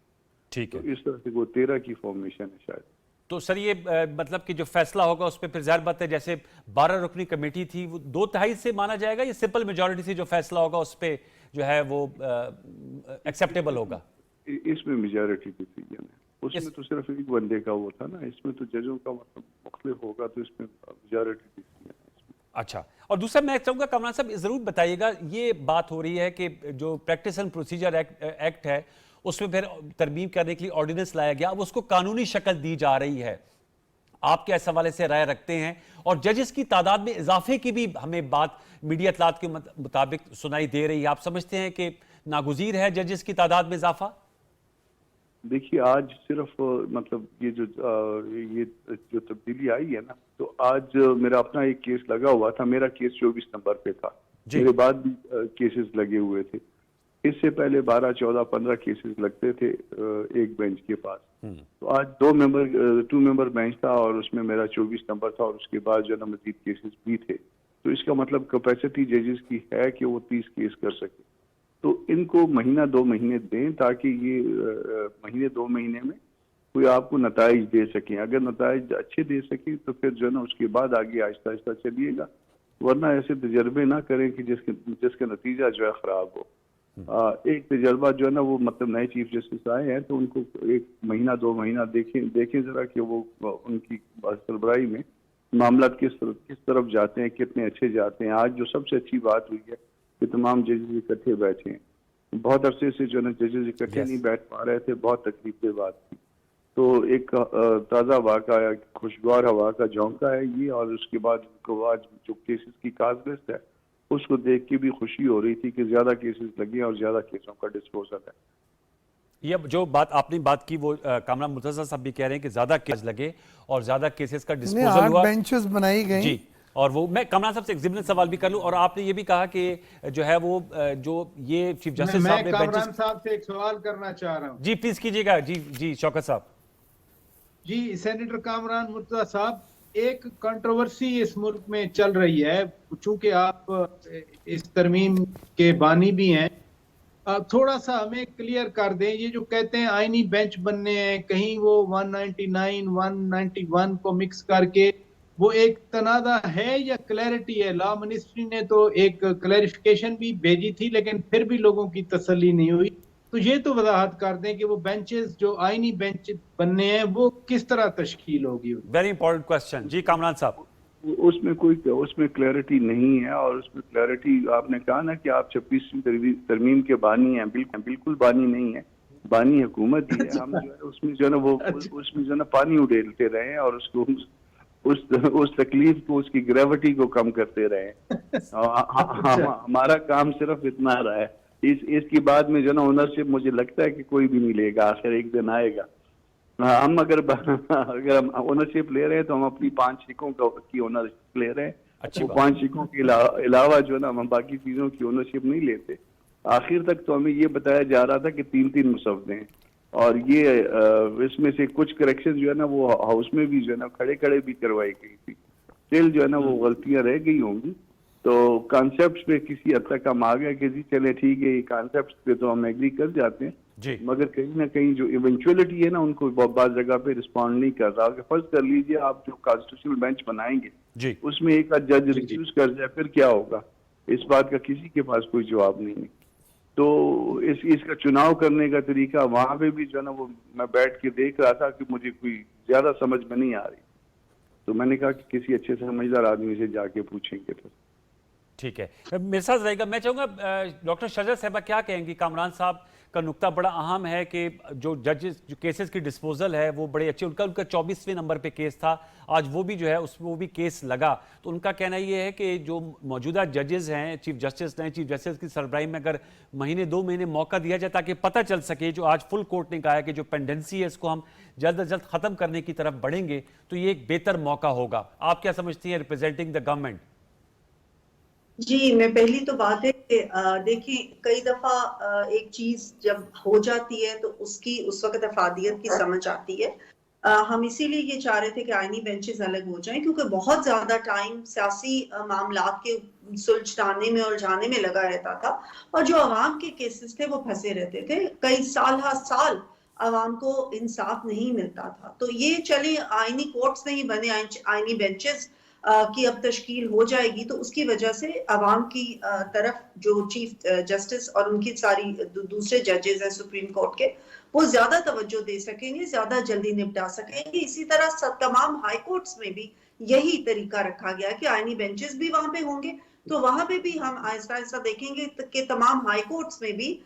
ठीक है। तो इस तरह से वो 13 की फॉर्मेशन है शायद। तो सर ये मतलब कि जो फैसला होगा उस पर फिर ज़ाहिर बात है, जैसे 12 रुकनी कमेटी थी वो 2/3 से माना जाएगा, या सिंपल मेजॉरिटी से जो फैसला होगा उस पर जो है वो एक्सेप्टेबल होगा? इसमें मेजॉरिटी डिसीजन है, उसमें तो सिर्फ एक बंदे का वो था ना, इसमें तो जजों का मतलब मुख्तलिफ होगा, तो इसमें मेजॉरिटी डिसीजन है। अच्छा, और दूसरा मैं चाहूँगा कमरान साहब ज़रूर बताइएगा, ये बात हो रही है कि जो प्रैक्टिस एंड प्रोसीजर एक्ट है उसमें फिर तरमीम करने के लिए ऑर्डिनेंस लाया गया, अब उसको कानूनी शक्ल दी जा रही है, आप क्या इस हवाले से राय रखते हैं? और जजेस की तादाद में इजाफे की भी हमें बात मीडिया इत्तलात के मुताबिक सुनाई दे रही है, आप समझते हैं कि नागुज़ीर है जजेस की तादाद में इजाफा? देखिए आज सिर्फ मतलब ये जो तब्दीली आई है ना, तो आज मेरा अपना एक केस लगा हुआ था, मेरा केस 24 नंबर पे था, मेरे बाद भी केसेस लगे हुए थे। इससे पहले 12, 14, 15 केसेस लगते थे एक बेंच के पास। तो आज 2 मेंबर बेंच था और उसमें मेरा 24 नंबर था, और उसके बाद जो है ना मजीद केसेस भी थे। तो इसका मतलब कैपेसिटी जजेस की है कि वो 30 केस कर सके। तो इनको महीना 2 महीने दें ताकि ये महीने 2 महीने में कोई आपको नताइज दे सकें। अगर नताइज अच्छे दे सकें तो फिर जो है ना उसके बाद आगे आहिस्ता आहिस्ता चलिएगा, वरना ऐसे तजर्बे ना करें कि जिसका नतीजा जो है खराब हो। एक तजर्बा जो है ना वो मतलब नए चीफ जस्टिस आए हैं, तो उनको 1 महीना 2 महीना देखें जरा कि वो उनकी सरबराही में मामला किस तरफ जाते हैं, कितने अच्छे जाते हैं। आज जो सबसे अच्छी बात हुई है कि तमाम जजेस इकट्ठे बैठे हैं, बहुत अरसे से जो है जजेस इकट्ठे नहीं बैठ पा रहे थे, बहुत तकलीफ की बात थी। तो एक ताज़ा वाक़ा है, खुशगवार हवा का झोंका है ये, और उसके बाद आज जो केसेस की काज़लिस्ट है उसको देख के भी खुशी हो रही थी कि ज्यादा केसेस लगे और ज्यादा केसों का डिस्पोजल है। ये जो बात आपने बात की वो कामरान मुर्तज़ा साहब भी कह रहे हैं कि ज्यादा केस लगे और ज्यादा केसेस का डिस्पोजल हुआ, 8 बेंचेस बनाई गई जी। और वो मैं कामरान साहब से एक ज़िमनी सवाल भी कर लूं, और आपने ये भी कहा कि जो है वो जो ये चीफ जस्टिस साहब ने कामरान साहब से एक सवाल करना चाह रहा हूँ। जी प्लीज कीजिएगा। जी शौकत साहब। जी सेनेटर कामरान मुर्तज़ा साहब, एक कंट्रोवर्सी इस मुल्क में चल रही है, चूंकि आप इस तरमीम के बानी भी हैं, थोड़ा सा हमें क्लियर कर दें। ये जो कहते हैं आईनी बेंच बनने हैं, कहीं वो 199, 191 को मिक्स करके, वो एक तनाज़ा है या क्लैरिटी है? लॉ मिनिस्ट्री ने तो एक क्लैरिफिकेशन भी भेजी थी, लेकिन फिर भी लोगों की तसल्ली नहीं हुई। तो ये तो वजाहत कर दें कि वो बेंचेस जो आईनी बेंच बनने हैं वो किस तरह तश्कील होगी? Very important question. जी कामरान साहब। उसमें क्लैरिटी नहीं है, और उसमें क्लैरिटी आपने कहा ना कि आप 26वीं तरमीम के बानी हैं, बिल्कुल बानी नहीं है, बानी हुकूमत ही है। हम जो है उसमें जो है ना वो उसमें जो है ना पानी उड़ेलते रहे और उसको उस तकलीफ को, उसकी ग्रेविटी को कम करते रहे। हमारा काम सिर्फ इतना रहा है। इसकी बाद में जो ना ओनरशिप मुझे लगता है कि कोई भी नहीं लेगा, आखिर एक दिन आएगा। हम अगर हम ओनरशिप ले रहे हैं तो हम अपनी 5 शिकों की ओनरशिप ले रहे हैं। अच्छी वो 5 शिकों के अलावा जो है ना हम बाकी चीजों की ओनरशिप नहीं लेते। आखिर तक तो हमें ये बताया जा रहा था कि 3-3 मुसव्वदे हैं, और ये इसमें से कुछ करेक्शन जो है ना वो हाउस में भी जो है ना खड़े भी करवाई गई थी। स्टिल जो है ना वो गलतियां रह गई होंगी। तो कॉन्सेप्ट पे किसी हद तक हम आ गए कि जी चले ठीक है, ये कॉन्सेप्ट पे तो हम एग्री कर जाते हैं जी, मगर कहीं ना कहीं जो इवेंचुअलिटी है ना उनको बहुत जगह पे रिस्पॉन्ड नहीं कर रहा। फर्ज कर लीजिए आप जो कॉन्स्टिट्यूशनल बेंच बनाएंगे जी, उसमें एक जज रिफ्यूज कर जाए, फिर क्या होगा? इस बात का किसी के पास कोई जवाब नहीं है। तो इसका चुनाव करने का तरीका वहां पे भी जो है ना वो मैं बैठ के देख रहा था कि मुझे कोई ज्यादा समझ में नहीं आ रही। तो मैंने कहा कि किसी अच्छे समझदार आदमी से जाके पूछेंगे। तो ठीक है, मेरे साथ रहेगा। मैं चाहूँगा डॉक्टर शजर साहबा क्या कहेंगी? कामरान साहब का नुक्ता बड़ा अहम है कि जो जजेस जो केसेस की डिस्पोजल है वो बड़े अच्छे, उनका 24वें नंबर पे केस था, आज वो भी जो है उसमें वो भी केस लगा। तो उनका कहना ये है कि जो मौजूदा जजेस हैं, चीफ जस्टिस नए चीफ जस्टिस की सरबराही में अगर महीने 2 महीने मौका दिया जाए ताकि पता चल सके, जो आज फुल कोर्ट ने कहा है कि जो पेंडेंसी है इसको हम जल्द अज जल्द खत्म करने की तरफ बढ़ेंगे, तो ये एक बेहतर मौका होगा। आप क्या समझती हैं रिप्रेजेंटिंग द गवर्नमेंट? जी, मैं पहली तो बात है कि देखिए कई दफा एक चीज जब हो जाती है तो उसकी उस वक्त अफादियत की समझ आती है। हम इसीलिए ये चाह रहे थे कि आईनी बेंचेस अलग हो जाएं, क्योंकि बहुत ज्यादा टाइम सियासी मामलात के सुलझाने में और जाने में लगा रहता था, और जो आवाम के केसेस थे वो फंसे रहते थे। कई साल आवाम को इंसाफ नहीं मिलता था। तो ये चले आईनी कोर्ट्स नहीं बने, आईनी बेंचेस की अब तश्कील हो जाएगी, तो उसकी वजह से आवाम की तरफ जो चीफ जस्टिस और उनकी सारी दूसरे जजेस हैं सुप्रीम कोर्ट के, वो ज्यादा तवज्जो दे सकेंगे, ज्यादा जल्दी निपटा सकेंगे। इसी तरह तमाम हाई कोर्ट्स में भी यही तरीका रखा गया कि आईनी बेंचेस भी वहां पे होंगे, तो वहां पे भी हम आहिस्ता आहिस्ता देखेंगे कि तमाम हाई कोर्ट्स में भी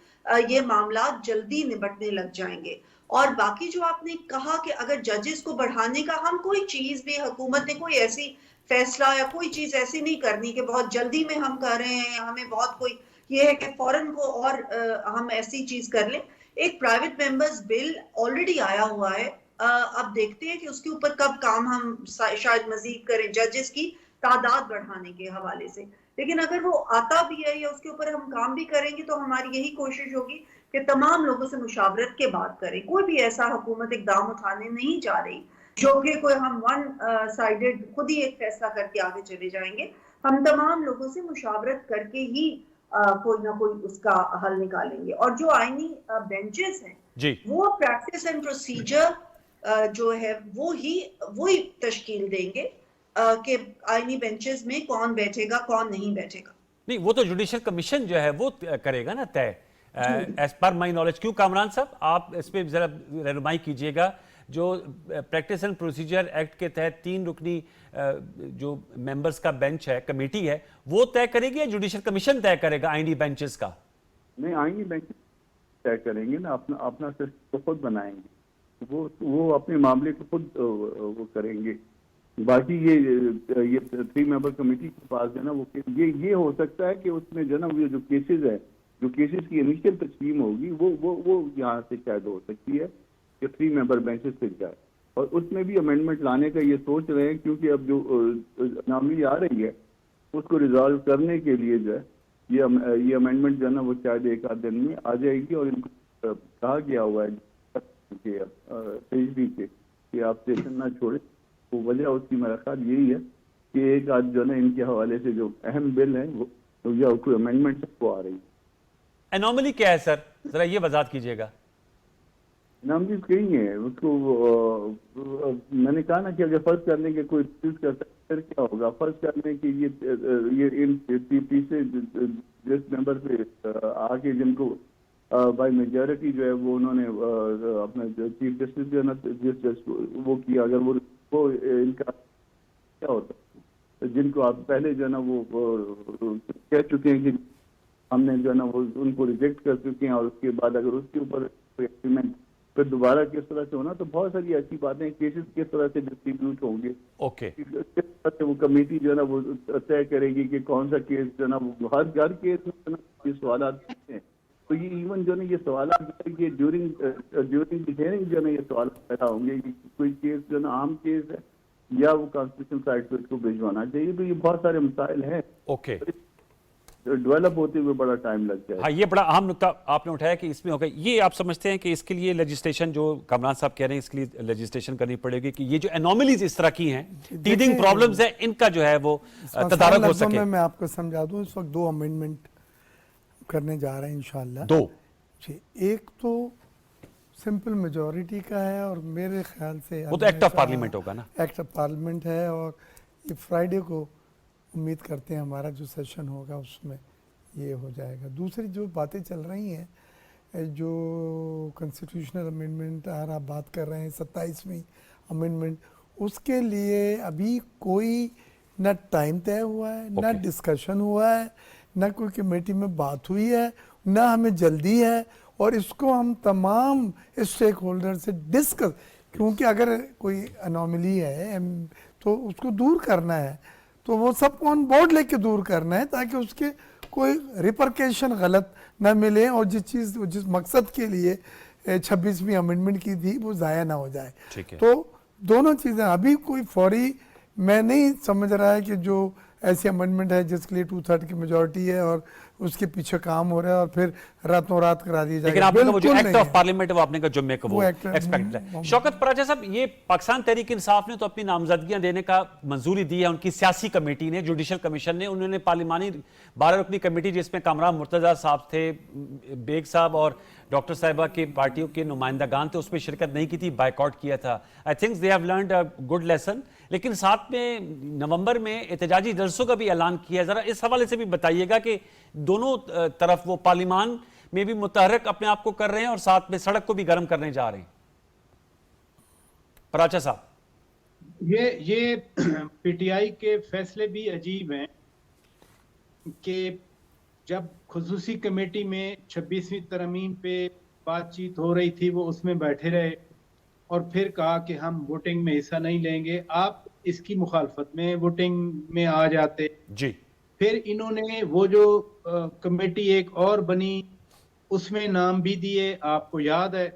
ये मामला जल्दी निपटने लग जाएंगे। और बाकी जो आपने कहा कि अगर जजेस को बढ़ाने का, हम कोई चीज भी, हुकूमत ने कोई ऐसी फैसला या कोई चीज ऐसी नहीं करनी कि बहुत जल्दी में हम कर रहे हैं, हमें बहुत कोई ये है कि फौरन को और हम ऐसी चीज कर लें। एक प्राइवेट मेंबर्स बिल ऑलरेडी आया हुआ है, अब देखते हैं कि उसके ऊपर कब काम हम शायद मजीद करें जजेस की तादाद बढ़ाने के हवाले से। लेकिन अगर वो आता भी है या उसके ऊपर हम काम भी करेंगे, तो हमारी यही कोशिश होगी कि तमाम लोगों से मुशावरत के बाद करें। कोई भी ऐसा हुकूमत इकदाम उठाने नहीं जा रही जो कि कोई हम वन साइडेड खुद ही एक फैसला करके आगे चले जाएंगे। हम तमाम लोगों से मुशावरत करके ही कोई ना कोई उसका हल निकालेंगे। और जो आईनी बेंचेस हैं जी, वो प्रैक्टिस एंड प्रोसीजर जो है वो ही तश्कील देंगे कि आईनी बेंचेस में कौन बैठेगा कौन नहीं बैठेगा। नहीं वो तो जुडिशियल कमीशन जो है वो करेगा ना तय, एज पर माई नॉलेज। क्यों कामरान साहब, आप इस पर जरा रहनुमाई कीजिएगा। जो प्रैक्टिस एंड प्रोसीजर एक्ट के तहत 3 रुकनी जो मेंबर्स का बेंच है, कमेटी है, वो तय करेगी या जुडिशियल कमीशन तय करेगा आईनी बेंचेस का? नहीं, आईनी बेंच तय करेंगे ना, अपना सिस्टम खुद बनाएंगे, वो अपने मामले को खुद वो करेंगे। बाकी ये 3 मेंबर कमेटी के पास है ना, वो ये हो सकता है कि उसमें जो ना वो जो केसेस है, जो केसेस की इनिशियल तस्लीम होगी वो यहाँ से शायद हो सकती है कि 3 मेंबर बेंचेस पे जाए, और उसमें भी अमेंडमेंट लाने का ये सोच रहे हैं, क्योंकि अब जो अनामली आ रही है उसको रिजॉल्व करने के लिए जो है ये अमेंडमेंट जो है ना वो शायद 1 आध दिन में आ जाएगी। और इनको कहा गया हुआ है कि आप सेशन ना छोड़े। वो वजह उसकी मेरा ख्याल यही है कि एक आध जो है इनके हवाले से जो अहम बिल है वो या कोई अमेंडमेंट वो आ रही है। एनॉमली क्या है सर, जरा ये वजाहत कीजिएगा। एनॉमली कहीं है उसको मैंने कहा ना कि अगर फर्ज करने के कोई चीज करता है फिर क्या होगा। फर्ज करने की ये इन पीछे जिस मेंबर पे आके जिनको बाय मेजॉरिटी जो है वो उन्होंने अपना चीफ जस्टिस जो है ना जिस वो किया, अगर वो इनका क्या होता है, जिनको आप पहले जो है ना वो कह चुके हैं कि हमने जो है ना वो उनको रिजेक्ट कर चुके हैं, और उसके बाद अगर उसके ऊपर एग्रीमेंट फिर दोबारा किस तरह से होना, तो बहुत सारी ऐसी बातें, केसेस किस तरह से डिस्ट्रीब्यूट होंगे, ओके, किस तरह से वो कमेटी जो है ना वो तय करेगी कि कौन सा केस जो है ना वो हर केस में ये सवाल हैं। तो ये इवन जो है ये सवाल ये ड्यूरिंग हियरिंग जो है ना ये सवाल पैदा होंगे कि कोई केस जो है ना आम केस है या वो कॉन्स्टिट्यूशन साइड पे इसको भिजवाना चाहिए। तो ये बहुत सारे मसाइल हैं, ओके, डेवलप होते हुए बड़ा टाइम लग जाए। हाँ, ये बड़ा अहम नुकता आपने उठाया कि इसमें होगा। ये आप समझते हैं कि इसके लिए लेजिस्लेशन, जो कामरान साहब कह रहे हैं, इसके लिए लेजिस्लेशन करनी पड़ेगी कि ये जो एनोमलीज इस तरह की हैं, टीदिंग प्रॉब्लम्स है, इनका जो है वो तदारक हो सके। मैं आपको समझा दूं, इस वक्त 2 अमेंडमेंट करने जा रहे हैं इंशाल्लाह। 2 जी, एक तो सिंपल मेजॉरिटी का है, और मेरे ख्याल से वो तो एक्ट ऑफ पार्लियामेंट होगा ना, एक्ट ऑफ पार्लियामेंट है, और ये फ्राइडे को उम्मीद करते हैं हमारा जो सेशन होगा उसमें ये हो जाएगा। दूसरी जो बातें चल रही हैं, जो कॉन्स्टिट्यूशनल अमेंडमेंट आप बात कर रहे हैं 27वीं अमेंडमेंट, उसके लिए अभी कोई न टाइम तय हुआ है, न डिस्कशन हुआ है, न कोई कमेटी में बात हुई है, न हमें जल्दी है, और इसको हम तमाम स्टेक होल्डर से डिस्कस, क्योंकि अगर कोई अनोमली है तो उसको दूर करना है, तो वो सबको ऑन बोर्ड लेके दूर करना है, ताकि उसके कोई रिपरकेशन गलत ना मिले, और जिस मकसद के लिए 26वीं अमेंडमेंट की थी वो ज़ाया ना हो जाए। तो दोनों चीज़ें अभी कोई फौरी मैं नहीं समझ रहा है कि जो ऐसी अमेंडमेंट है जिसके लिए 2/3 की मेजोरिटी है और उसके पीछे काम हो रहा है और फिर रातों रात करा दी जाएगी। लेकिन आपने कहा वो जो बिल्कुल एक्ट नहीं ऑफ है। पार्लियामेंट है वो आपने कहा जुम्मे को वो वो एक्ट एक्सपेक्ट है। शौकत पराजा साहब, ये पाकिस्तान तहरीक इंसाफ ने तो अपनी नामजदगियां देने का मंजूरी दी है, उनकी सियासी कमेटी ने, जुडिशल कमीशन ने, उन्होंने पार्लिमानी 12 रुकनी कमेटी जिसमें कामरान मुर्तजा साहब थे, बेग साहब और डॉक्टर साहिबा की पार्टियों के नुमाइंदगान थे, उसमें शिरकत नहीं की थी, बायकॉट किया था। I think they have learned a good lesson. लेकिन साथ में नवंबर में एहतजाजी जलसों का भी ऐलान किया। जरा इस हवाले से भी बताइएगा कि दोनों तरफ वो पार्लिमान में भी मुतहरक अपने आप को कर रहे हैं और साथ में सड़क को भी गर्म करने जा रहे हैं। पराचा साहब, ये पीटीआई के फैसले भी अजीब हैं कि जब खुसूसी कमेटी में 26वीं तरमीम पे बातचीत हो रही थी वो उसमें बैठे रहे और फिर कहा कि हम वोटिंग में हिस्सा नहीं लेंगे, आप इसकी मुखालफत में वोटिंग में आ जाते जी। फिर इन्होंने वो जो कमेटी एक और बनी उसमें नाम भी दिए, आपको याद है,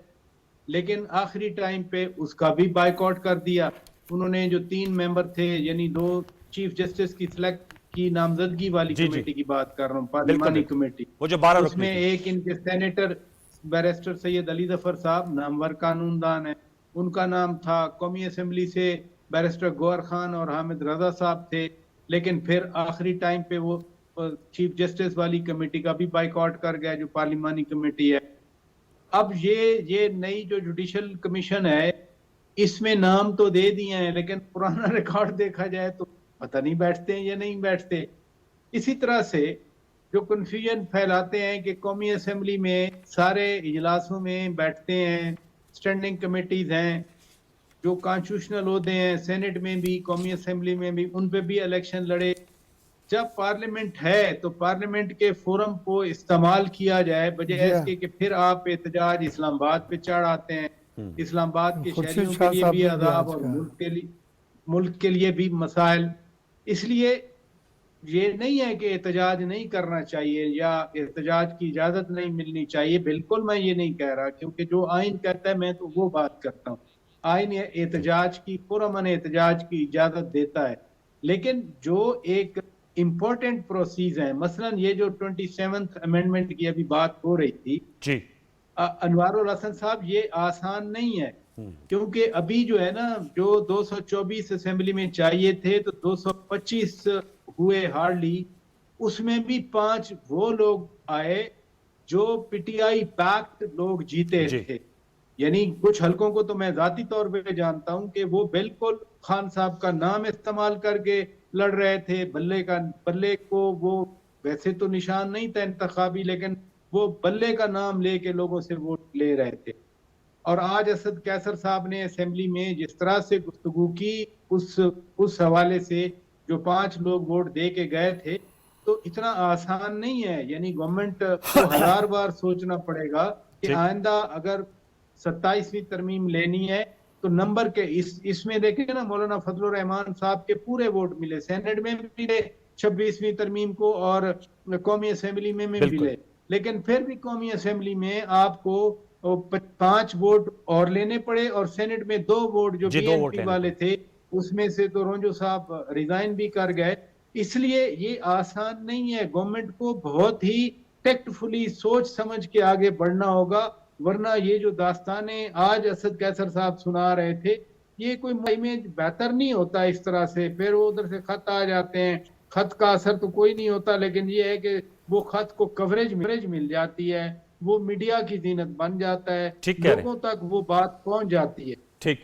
लेकिन आखिरी टाइम पे उसका भी बायकॉट कर दिया। उन्होंने जो 3 मेंबर थे, यानी 2 चीफ जस्टिस की सिलेक्ट की नामजदगी वाली जी, कमेटी जी। की बात कर रहा हूँ, पार्लिमानी कमेटी, वो जो 12 उसमें एक इनके सेनेटर बैरिस्टर सैयद अली जफर साहब नामवर कानूनदान है, उनका नाम था। कौमी असेंबली से बैरिस्टर गौहर खान और हामिद रजा साहब थे, लेकिन फिर आखिरी टाइम पे वो चीफ जस्टिस वाली कमेटी का भी बाइकआउट कर गया जो पार्लिमानी कमेटी है। अब ये नई जो जुडिशल कमीशन है इसमें नाम तो दे दिए हैं, लेकिन पुराना रिकॉर्ड देखा जाए तो पता नहीं बैठते हैं या नहीं बैठते। इसी तरह से जो कंफ्यूजन फैलाते हैं कि कौमी असेंबली में सारे इजलासों में बैठते हैं, स्टैंडिंग कमेटीज हैं, जो कॉन्स्टिट्यूशनल होते हैं, सेनेट में भी कौमी असेंबली में भी, उन पे भी इलेक्शन लड़े। जब पार्लियामेंट है तो पार्लियामेंट के फोरम को इस्तेमाल किया जाए, बजाय इसके कि फिर आप एहतजाज इस्लामाबाद पे चढ़ आते हैं। इस्लामाबाद के शहरियों के लिए भी अदाब और मुल्क के लिए भी मसाइल। इसलिए ये नहीं है कि एहतजाज नहीं करना चाहिए या एहतजाज की इजाजत नहीं मिलनी चाहिए, बिल्कुल मैं ये नहीं कह रहा, क्योंकि जो आइन कहता है मैं तो वो बात करता हूँ। आइन एहतजाज की, पुरअमन एहतजाज की इजाजत देता है, लेकिन जो एक इम्पोर्टेंट प्रोसीज है, मसलन ये जो 27th अमेंडमेंट की अभी बात हो रही थी जी, अनवारुल हसन साहब, ये आसान नहीं है, क्योंकि अभी जो है ना, जो 224 असेंबली में चाहिए थे तो 225 हुए हार्डली, उसमें भी 5 वो लोग आए जो पीटीआई पैक्ट लोग जीते थे। यानी कुछ हलकों को तो मैं जाती तौर पे जानता हूं कि वो बिल्कुल खान साहब का नाम इस्तेमाल करके लड़ रहे थे। बल्ले को वो वैसे तो निशान नहीं था इंतखाबी, लेकिन वो बल्ले का नाम लेके लोगों से वोट ले रहे थे। और आज असद कैसर साहब ने असेंबली में जिस तरह से गुफ्तगू की, उस हवाले से जो 5 लोग वोट दे के गए थे, तो इतना आसान नहीं है। यानी गवर्नमेंट को 1000 बार सोचना पड़ेगा कि आइंदा अगर 27वीं तरमीम लेनी है तो नंबर के इसमें देखें ना, मौलाना फजलुर रहमान साहब के पूरे वोट मिले, सेनेट में भी मिले 26वीं तरमीम को और कौमी असेंबली में भी मिले, लेकिन फिर भी कौमी असेंबली में आपको 5 वोट और लेने पड़े और सेनेट में 2 वोट जो बीएनपी वाले थे उसमें से तो रोंजो साहब रिजाइन भी कर गए। इसलिए ये आसान नहीं है, गवर्नमेंट को बहुत ही टेक्टफुली सोच समझ के आगे बढ़ना होगा, वरना ये जो दास्ताने आज असद कैसर साहब सुना रहे थे, ये कोई इमेज बेहतर नहीं होता इस तरह से। फिर वो उधर से खत आ जाते हैं, खत का असर तो कोई नहीं होता, लेकिन ये है कि वो खत को कवरेज मिल जाती है, वो मीडिया की जीनत बन जाता है, लोगों तक वो बात पहुंच जाती है। ठीक,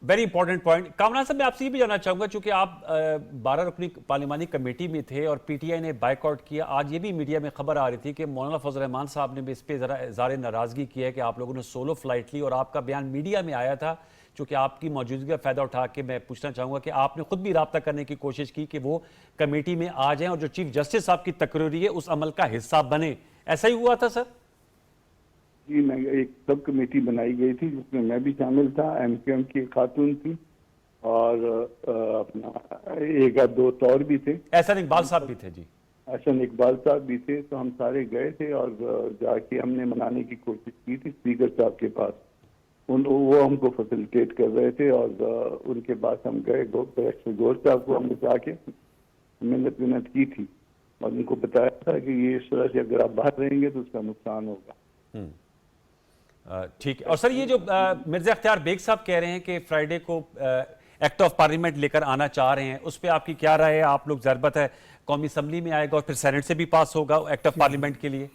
वेरी इंपॉर्टेंट पॉइंट। कामरान साहब, मैं आपसे ये भी जानना चाहूंगा, चूंकि आप 12 रुकनी पार्लिमानी कमेटी में थे और पीटीआई ने बायकॉट किया, आज ये भी मीडिया में खबर आ रही थी कि मौलाना फजल रहमान साहब ने भी इस पर जरा इज़हार नाराजगी की है कि आप लोगों ने सोलो फ्लाइट ली, और आपका बयान मीडिया में आया था। चूंकि आपकी मौजूदगी का फायदा उठा के मैं पूछना चाहूंगा कि आपने खुद भी राब्ता करने की कोशिश की कि वो कमेटी में आ जाएं और जो चीफ जस्टिस साहब की तकरीर है उस अमल का हिस्सा बने, ऐसा ही हुआ था सर? जी, मैं एक सब कमेटी बनाई गई थी जिसमें मैं भी शामिल था, एमक्यूएम की खातून थी और अपना एक या 2 और भी थे, एहसन इकबाल साहब भी थे। जी, एहसन इकबाल साहब भी थे। तो हम सारे गए थे और जाके हमने मनाने की कोशिश की थी स्पीकर साहब के पास। वो हमको फैसिलिटेट कर रहे थे और उनके पास हम गए, बैरिस्टर गौहर साहब को हमने जाके मेहनत मेहनत की थी और उनको बताया था कि ये इस तरह से अगर आप बाहर रहेंगे तो उसका नुकसान होगा। ठीक है। और सर ये जो मिर्जा इख्तियार बेग साहब कह रहे हैं कि फ्राइडे को एक्ट ऑफ पार्लियामेंट लेकर आना चाह रहे हैं, उस पर आपकी क्या राय है? आप लोग ज़रबत है कौमी असम्बली में आएगा और फिर सेनेट से भी पास होगा एक्ट ऑफ पार्लियामेंट के लिए?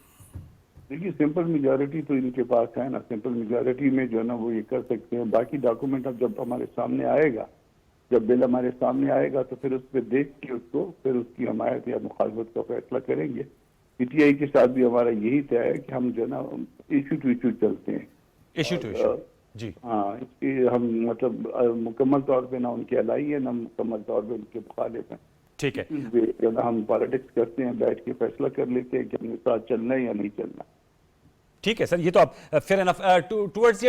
देखिए सिंपल मेजॉरिटी तो इनके पास है ना, सिंपल मेजॉरिटी में जो है ना वो ये कर सकते हैं। बाकी डॉक्यूमेंट अब जब हमारे सामने आएगा, जब बिल हमारे सामने आएगा तो फिर उस पर देख के उसको फिर उसकी हमायत या मुखालफत का फैसला करेंगे। पीटीआई के साथ भी हमारा यही तय है कि हम जो है ना इशू टू इशू चलते हैं। इशू टू इशू जी। हाँ, इसकी हम मतलब मुकम्मल तौर पे ना उनके अलाई है ना मुकम्मल तौर पे उनके मुखालिफ हैं। ठीक है। जो ना हम पॉलिटिक्स करते हैं, बैठ के फैसला कर लेते हैं कि हमें साथ चलना है या नहीं चलना। ठीक है सर, ये तो आप फेयर एनफ। टुवर्ड्स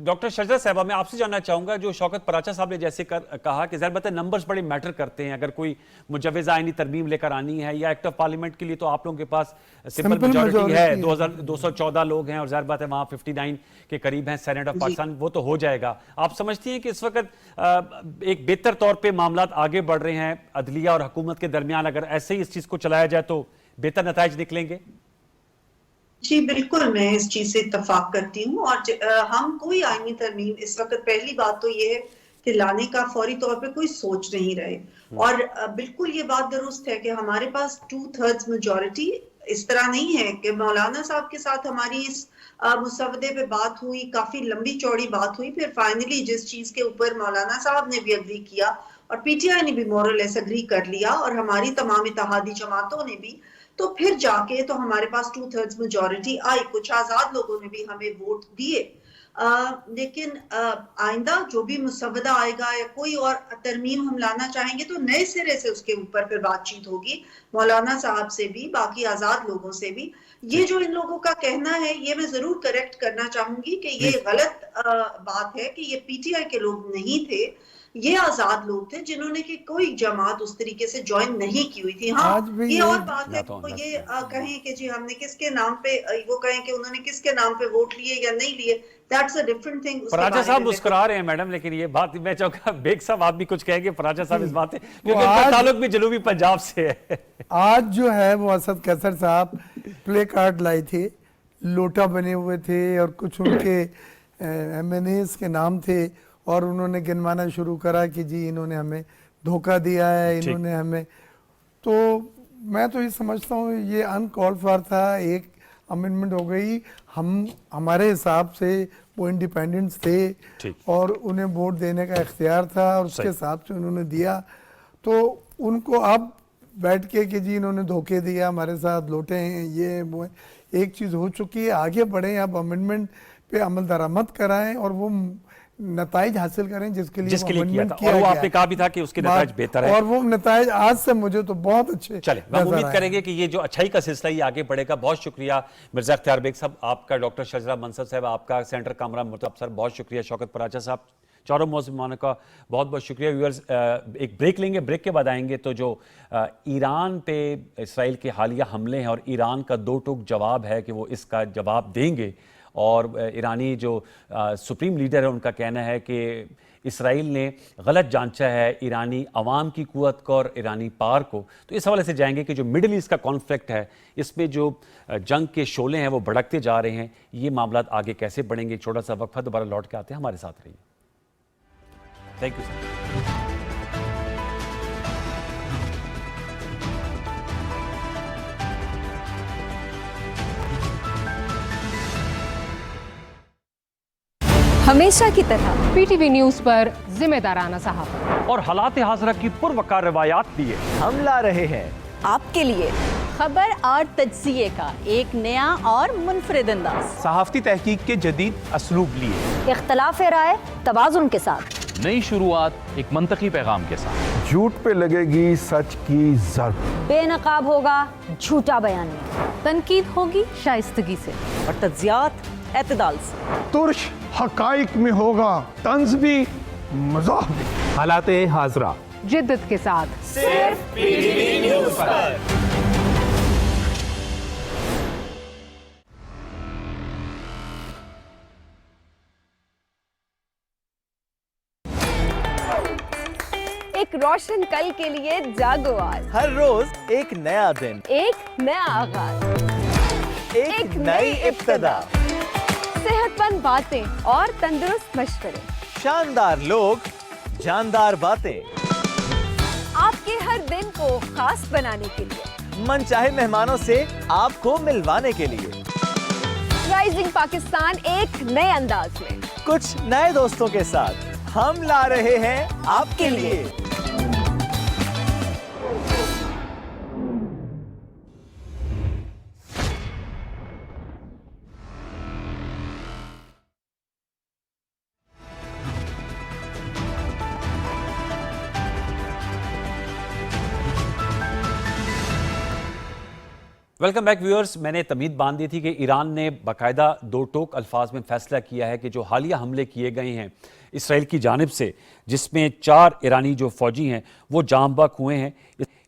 डॉक्टर शजरा साहबा, मैं आपसे जानना चाहूंगा, जो शौकत पराचा साहब ने जैसे कहा कि ज़ाहिर बात है नंबर्स बड़े मैटर करते हैं। अगर कोई मुजव्वज़ आईनी तरमीम लेकर आनी है या एक्ट ऑफ पार्लियामेंट के लिए तो आप लोगों के पास सिंपल मेजॉरिटी है, 214 लोग हैं और ज़ाहिर बात है वहाँ 59 के करीब हैं सेनेट ऑफ पाकिस्तान, वो तो हो जाएगा। आप समझती हैं कि इस वक्त एक बेहतर तौर पर मामला आगे बढ़ रहे हैं अदलिया और हुकूमत के दरमियान, अगर ऐसे ही इस चीज़ को चलाया जाए तो बेहतर नताइज निकलेंगे? जी बिल्कुल, मैं इस चीज से इत्तफाक करती हूँ। और हम कोई आईनी तरमीम इस वक्त, पहली बात तो ये है कि लाने का फौरी तौर पे कोई सोच नहीं रहे। और बिल्कुल ये बात दुरुस्त है कि हमारे पास 2/3 मेजॉरिटी इस तरह नहीं है कि मौलाना साहब के साथ हमारी इस मुसवदे पे बात हुई, काफी लंबी चौड़ी बात हुई, फिर फाइनली जिस चीज के ऊपर मौलाना साहब ने भी अग्री किया और पीटीआई ने भी मोरलेस अग्री कर लिया और हमारी तमाम इत्तेहादी जमातों ने भी, तो फिर जाके तो हमारे पास 2/3 मेजॉरिटी आई। कुछ आजाद लोगों ने भी हमें वोट दिए। लेकिन आइंदा जो भी मुसवदा आएगा या कोई और तरमीम हम लाना चाहेंगे तो नए सिरे से उसके ऊपर फिर बातचीत होगी, मौलाना साहब से भी, बाकी आजाद लोगों से भी। ये जो इन लोगों का कहना है ये मैं जरूर करेक्ट करना चाहूंगी कि ये गलत बात है कि ये पीटीआई के लोग नहीं थे, ये आजाद लोग थे जिन्होंने कि कोई जमात उस तरीके से ज्वाइन नहीं की हुई थी। हाँ, ये और बात है तो ये कहें कि जी हमने किसके नाम पे, वो कहें कि उन्होंने किसके नाम पे वोट लिए या नहीं लिए, that's a different thing. Paracha साहब मुस्कुरा रहे हैं मैडम, लेकिन ये बात मैं चाहूंगा बेग साहब आप भी कुछ कहेंगे पराचा साहब इस बात है, क्योंकि उनका ताल्लुक भी जनूबी पंजाब से है। आज जो है वो असद कैसर साहब प्ले कार्ड लाए थे, लोटा बने हुए थे और कुछ उनके एमएनएस के नाम थे और उन्होंने गिनवाना शुरू करा कि जी इन्होंने हमें धोखा दिया है, इन्होंने हमें। तो मैं तो ये समझता हूँ ये अनकॉल फॉर था, एक अमेंडमेंट हो गई। हमारे हिसाब से वो इंडिपेंडेंट्स थे और उन्हें वोट देने का इख्तियार था और उसके हिसाब से उन्होंने दिया। तो उनको अब बैठ के कि जी इन्होंने धोखे दिया, हमारे साथ लोटे हैं, ये वो एक चीज़ हो चुकी है। आगे बढ़ें, अब अमेंडमेंट पे अमल दरामद कराएं और वो नताइज हासिल करें जिसके लिए किया था। और वो आपने कहा भी था कि उसके नताइज बेहतर है और वो नताइज आज से मुझे तो बहुत अच्छे। चले, हम उम्मीद करेंगे कि ये जो अच्छाई का सिलसिला ये आगे बढ़ेगा। बहुत शुक्रिया मिर्जा इख्तियार बेग साहब आपका, डॉक्टर शजरा मनसर साहब आपका, सेंटर कामरान मुर्तब सर बहुत शुक्रिया, शौकत पराचा साहब, चारों मौजूद का बहुत बहुत शुक्रिया। व्यूअर्स एक ब्रेक लेंगे, ब्रेक के बाद आएंगे तो जो ईरान पे इसराइल के हालिया हमले हैं और ईरान का दो टूक जवाब है कि वो इसका जवाब देंगे। और ईरानी जो सुप्रीम लीडर है उनका कहना है कि इसराइल ने गलत जांचा है ईरानी अवाम की कुव्वत को और ईरानी पार को। तो इस हवाले से जाएंगे कि जो मिडिल ईस्ट का कॉन्फ्लिक्ट है इसमें जो जंग के शोले हैं वो भड़कते जा रहे हैं, ये मामला आगे कैसे बढ़ेंगे। एक छोटा सा वक्फा, दोबारा लौट के आते हैं, हमारे साथ रहिए। Thank you sir. हमेशा की तरह पीटीवी न्यूज पर जिम्मेदाराना साहब और हालात हाज़िरा की पुरवकार रवायात लिए हम ला रहे हैं आपके लिए खबर और तज्जिए का एक नया और मुनफरिद अंदाज, सहाफती तहकीक के जदीद असलूब लिए, इख्तलाफ राय तवाज़ुन के साथ, नई शुरुआत एक मंतकी पैगाम के साथ। झूठ पे लगेगी सच की ज़र्ब, बेनकाब होगा झूठा बयान, तनकीद होगी शाइस्तगी से और तज्जियात एतदाल से। तुर्श हकाइक में होगा तंज भी मज़ाक भी। हालाते हाजरा जिद्दत के साथ सिर्फ पीटीवी न्यूज़ पर। एक रोशन कल के लिए जागो आज। हर रोज एक नया दिन, एक नया आगाज, एक नई इब्तिदा। सेहतमंद बातें और तंदुरुस्त मशवरे, शानदार लोग, जानदार बातें, आपके हर दिन को खास बनाने के लिए, मनचाहे मेहमानों से आपको मिलवाने के लिए। राइजिंग पाकिस्तान एक नए अंदाज में, कुछ नए दोस्तों के साथ हम ला रहे हैं आपके लिए। Welcome back viewers. मैंने तमीद बांध दी थी कि ईरान ने बाकायदा दो टोक अल्फाज में फैसला किया है कि जो हालिया हमले किए गए हैं इसराइल की जानिब से, जिसमें 4 ईरानी जो फौजी हैं वो जाम बहक हुए हैं,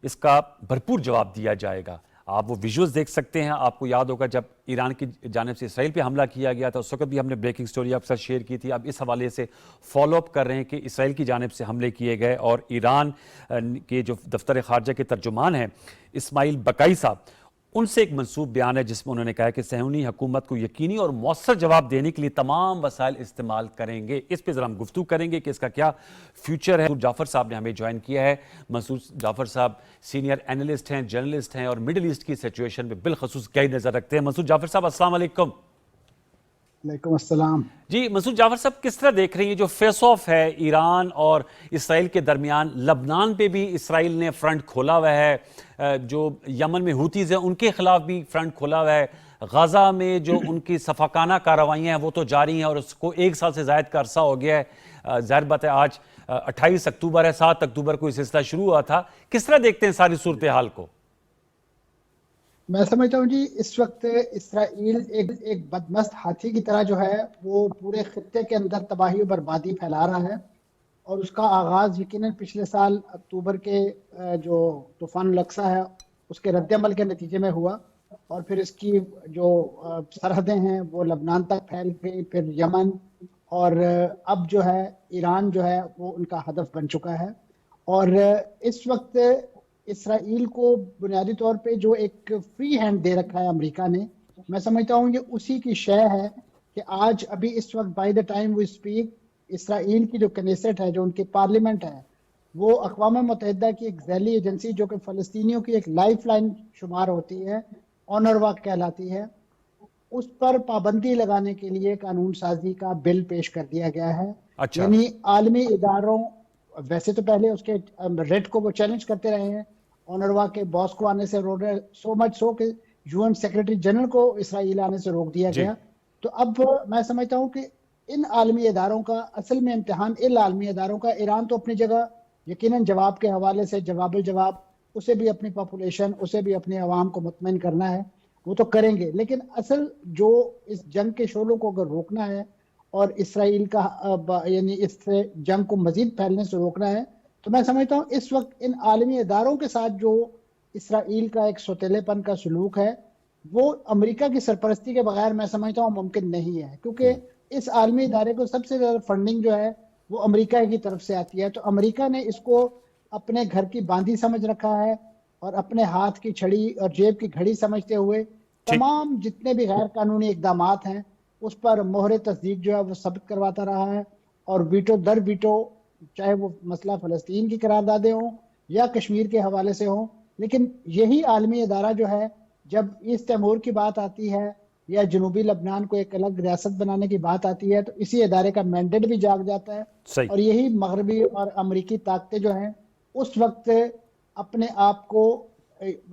इसका भरपूर जवाब दिया जाएगा। आप वो विजुअल्स देख सकते हैं। आपको याद होगा जब ईरान की जानिब से इसराइल पे हमला किया गया था, उस वक्त भी हमने ब्रेकिंग स्टोरी आपके साथ शेयर की थी। अब इस हवाले से फॉलो अप कर रहे हैं कि इसराइल की जानिब से हमले किए गए और ईरान के जो दफ्तर खारजा के तर्जुमान हैं इस्माइल बकाई साहब, उनसे एक मंसूब बयान है जिसमें उन्होंने कहा कि सहूनी हुकूमत को यकीनी और मौसर जवाब देने के लिए तमाम वसाइल इस्तेमाल करेंगे। इस पर ज़रा हम गुफ्तगू करेंगे कि इसका क्या फ्यूचर है। मंसूर जाफ़र साहब ने हमें ज्वाइन किया है। मंसूर जाफ़र साहब सीनियर एनालिस्ट हैं, जर्नलिस्ट हैं और मिडल ईस्ट की सिचुएशन में बिलखसूस गहरी नज़र रखते हैं। मंसूर जाफ़र साहब अस्सलाम वालेकुम। वालेकुम अस्सलाम जी। मंसूर जाफ़र साहब, किस तरह देख रही हैं जो फेस ऑफ है ईरान और इसराइल के दरमियान? लबनान पे भी इसराइल ने फ्रंट खोला हुआ है, जो यमन में हूतीज़ हैं उनके खिलाफ भी फ्रंट खोला हुआ है, गाज़ा में जो उनकी सफाकाना कार्रवाइयाँ हैं वो तो जारी हैं और उसको 1 साल से ज़ायद का अरसा हो गया है। ज़ाहिर बात है आज 28 अक्टूबर है, 7 अक्टूबर को ये सिलसिला शुरू हुआ था। किस तरह देखते हैं सारी सूरत हाल को? मैं समझता हूँ जी, इस वक्त इसराइल एक बदमस्त हाथी की तरह जो है वो पूरे खित्ते के अंदर तबाही और बर्बादी फैला रहा है और उसका आगाज़ यकीनन पिछले साल अक्टूबर के जो तूफान लक्सा है उसके रद्दअमल के नतीजे में हुआ और फिर इसकी जो सरहदें हैं वो लबनान तक फैल गई, फिर यमन और अब जो है ईरान जो है वो उनका हदफ बन चुका है। और इस वक्त इसराइल को बुनियादी तौर पे जो एक फ्री हैंड दे रखा है अमेरिका ने, मैं समझता हूँ ये उसी की शय है कि आज अभी इस वक्त by the time we speak Israel की जो कनेसेट है, जो उनकी पार्लियामेंट है, वो अक़वाम मुत्तहिदा की एक ज़ैली एजेंसी जो कि फ़लस्तीनियों की एक लाइफ लाइन शुमार होती है, ऑनरवा कहलाती है, उस पर पाबंदी लगाने के लिए कानून साजी का बिल पेश कर दिया गया है। अच्छा। यानी आलमी इदारों, वैसे तो पहले उसके रेड को वो चैलेंज करते रहे हैं, ऑनरवा के बॉस को आने से रोक रहे, सो मच सो कि यूएन सेक्रेटरी जनरल को इसराइल आने से रोक दिया गया। तो अब मैं समझता हूँ कि इन आलमी इदारों का असल में इम्तिहान, इन आलमी इदारों का, ईरान तो अपनी जगह यकीनन जवाब के हवाले से जवाब उसे भी अपनी पॉपुलेशन, उसे भी अपने अवाम को मुतमईन करना है, वो तो करेंगे, लेकिन असल जो इस जंग के शोलों को अगर रोकना है और इसराइल का यानी इस जंग को मजीद फैलने से रोकना है, तो मैं समझता हूँ इस वक्त इन आलमी इदारों के साथ जो इसराइल का एक सौतेलेपन का सलूक है वो अमेरिका की सरपरस्ती के बगैर मैं समझता हूँ मुमकिन नहीं है, क्योंकि इस आलमी इदारे को सबसे ज़्यादा फंडिंग जो है वो अमेरिका की तरफ से आती है। तो अमेरिका ने इसको अपने घर की बांधी समझ रखा है और अपने हाथ की छड़ी और जेब की घड़ी समझते हुए तमाम जितने भी गैर कानूनी इकदाम हैं उस पर मोहर तस्दीक जो है वो साबित करवाता रहा है और वीटो दर वीटो, चाहे वो मसला फ़लस्तीन की करारदादें हों या कश्मीर के हवाले से हों, लेकिन यही आलमी इदारा जो है जब ईस्ट तैमूर की बात आती है या जनूबी लबनान को एक अलग रियासत बनाने की बात आती है तो इसी इदारे का मैंडेट भी जाग जाता है। और यही मगरबी और अमरीकी ताकतें जो हैं उस वक्त अपने आप को,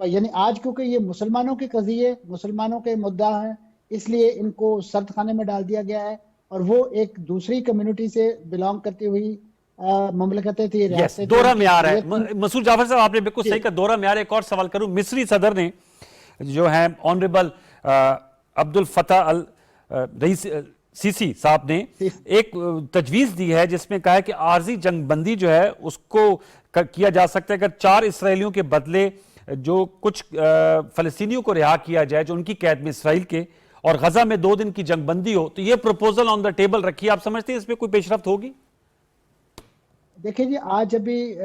यानी आज क्योंकि ये मुसलमानों के कज़िये, मुसलमानों के मुद्दा हैं, इसलिए इनको सर्द खाने में डाल दिया गया है और वो एक दूसरी कम्युनिटी से बिलोंग करती हुई मुमलकतें थी, रियासतें। दोहरा म्यार है। मंसूर जाफर साहब, आपने बिल्कुल सही कहा, दोहरा म्यार। एक और सवाल करूं, मिस्री सदर ने जो है ऑनरेबल अब्दुल फतह अल सीसी साहब ने एक तजवीज दी है जिसमें कहा है कि आर्जी जंगबंदी जो है उसको किया जा सकता है अगर 4 इसराइलियों के बदले जो कुछ फलस्तीनियों को रिहा किया जाए जो उनकी कैद में इसराइल के, और गजा में 2 दिन की जंगबंदी हो। तो ये प्रपोजल ऑन द टेबल रखी है, आप समझते हैं इसमें कोई पेशरफ्त होगी? देखिए जी, आज अभी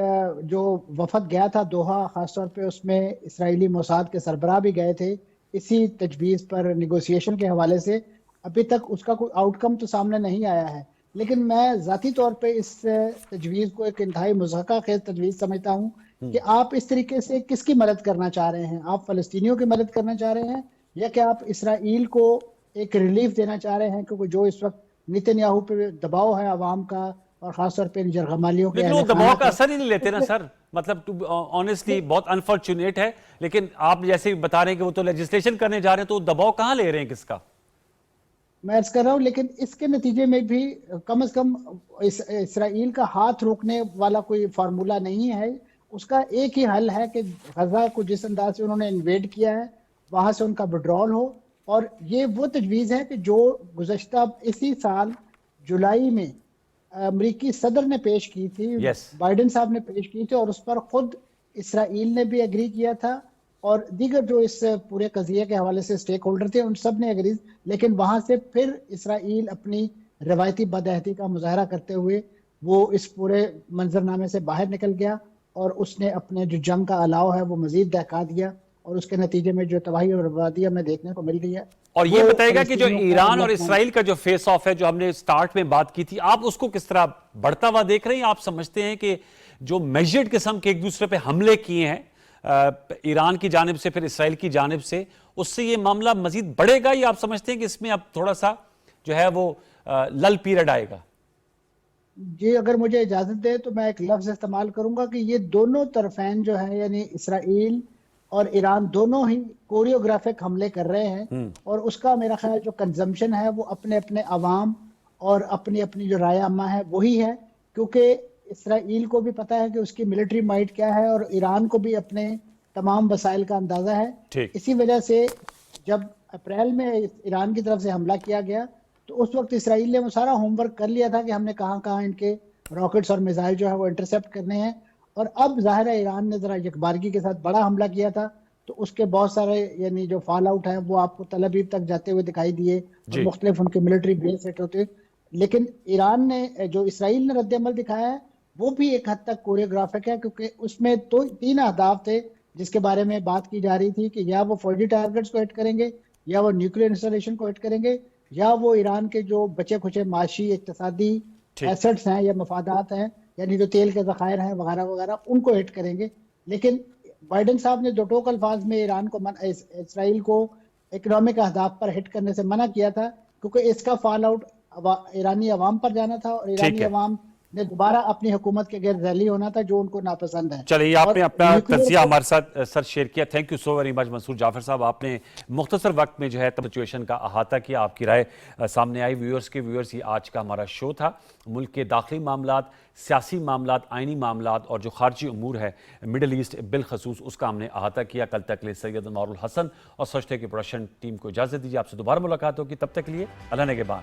जो वफद गया था दोहा, खासतौर पे उसमें इसराइली मोसाद के सरबराह भी गए थे इसी तजवीज़ पर निगोशिएशन के हवाले से। अभी तक उसका कोई आउटकम तो सामने नहीं आया है, लेकिन मैं ज़ाती तौर पे इस तजवीज़ को एक इंतहाई मुज़ाहका खेज़ तजवीज़ समझता हूँ कि आप इस तरीके से किसकी मदद करना चाह रहे हैं? आप फ़लस्तीनियों की मदद करना चाह रहे हैं या कि आप इसराइल को एक रिलीफ देना चाह रहे हैं? क्योंकि जो इस वक्त नेतन्याहू पे दबाव है अवाम का और खासतौर पे जरगमालियों के, लेकिन वो दबाव का असर ही नहीं लेते ना सर। मतलब टू ऑनेस्टली बहुत अनफॉर्चुनेट है, लेकिन आप जैसे बता रहे हैं कि वो तो लेजिस्लेशन करने जा रहे हैं, तो दबाव कहाँ ले रहे हैं किसका? मैं अर्ज कर रहा हूँ, लेकिन इसके नतीजे में भी कम से कम इसराइल का हाथ रोकने वाला कोई फार्मूला नहीं है। उसका एक ही हल है कि गजा को जिस अंदाज से उन्होंने इन्वेड किया है वहां से उनका विड्रॉल हो। और ये वो तजवीज़ है कि जो गुज़श्ता इसी साल जुलाई में अमरीकी सदर ने पेश की थी, बाइडेन साहब ने पेश की थी, और उस पर खुद इसराइल ने भी एग्री किया था और दीगर जो इस पूरे कज़िये के हवाले से स्टेक होल्डर थे उन सब ने एग्री। लेकिन वहां से फिर इसराइल अपनी रवायती बदअहदी का मुजाहरा करते हुए वो इस पूरे मंजरनामे से बाहर निकल गया और उसने अपने जो जंग का अलाव है वो मजीद दहका दिया, और उसके नतीजे में जो तबाही और बर्बादी हमें देखने को मिल रही है। और ये बताएगा कि जो ईरान और इसराइल का जो फेस ऑफ है, जो हमने स्टार्ट में बात की थी, आप उसको किस तरह बढ़ता हुआ देख रहे हैं? आप समझते हैं कि जो मेजर्ड किस्म के एक दूसरे पे हमले किए हैं ईरान की जानिब से फिर इसराइल की जानिब से, उससे ये मामला मजीद बढ़ेगा, या आप समझते हैं कि इसमें अब थोड़ा सा जो है वो लल पीरियड आएगा? जी, अगर मुझे इजाजत दे तो मैं एक लफ्ज इस्तेमाल करूंगा कि ये दोनों तरफैन जो है, यानी इसराइल और ईरान, दोनों ही कोरियोग्राफिक हमले कर रहे हैं। और उसका मेरा ख्याल जो कंजम्पशन है वो अपने अपने अवाम और अपनी अपनी जो राय अम्मा है वही है, क्योंकि इसराइल को भी पता है कि उसकी मिलिट्री माइट क्या है और ईरान को भी अपने तमाम वसाइल का अंदाजा है। इसी वजह से जब अप्रैल में ईरान की तरफ से हमला किया गया तो उस वक्त इसराइल ने वो सारा होमवर्क कर लिया था कि हमने कहाँ कहाँ इनके रॉकेट्स और मिसाइल जो है वो इंटरसेप्ट करने हैं। और अब जाहिर है ईरान ने जरा यकबारगी के साथ बड़ा हमला किया था तो उसके बहुत सारे यानी जो फॉल आउट है वो आपको तल अवीव तक जाते हुए दिखाई दिए, मुख्तलिफ उनके मिलिट्री बेस सेट होते। लेकिन ईरान ने जो इसराइल ने रद्द-ए-अमल दिखाया है वो भी एक हद तक कोरियोग्राफिक है, क्योंकि उसमें तो 3 अहदाफ थे जिसके बारे में बात की जा रही थी कि या वो फौजी टारगेट्स को हिट करेंगे, या वो न्यूक्लियर इंस्टॉलेशन को हिट करेंगे, या वो ईरान के जो बचे खुचे माशी इक्तिसादी एसेट्स हैं या मफादात हैं, यानी जो तेल के ज़खायर हैं वगैरह वगैरह, उनको हिट करेंगे। लेकिन बाइडेन साहब ने दो टोक अल्फाज में ईरान को इसराइल को इकोनॉमिक अहदाफ पर हिट करने से मना किया था, क्योंकि इसका फॉल आउट ईरानी अवाम पर जाना था और ईरानी अवाम ने दोबारा अपनी हुकूमत के गैर रैली होना था जो उनको नापसंद है। चलिए, आपने अपना तजिया हमारे साथ सर शेयर किया। Thank you so very much Mansoor Jafar साहब। आपने मुख्तसर वक्त में जो है सिचुएशन का अहाता किया, आपकी राय सामने आई। व्यूअर्स ये आज का हमारा शो था। मुल्क के दाखिली मामलात, सियासी मामलात, आइनी मामलात और जो खारजी उमूर है मिडल ईस्ट बिलखसूस, उसका हमने अहाता किया। कल तक के लिए सैयद मारुल हसन और सच के प्रोडक्शन टीम को इजाज़त दीजिए। आपसे दोबारा मुलाकात होगी, तब तक के लिए अल्लाह ने के बाद।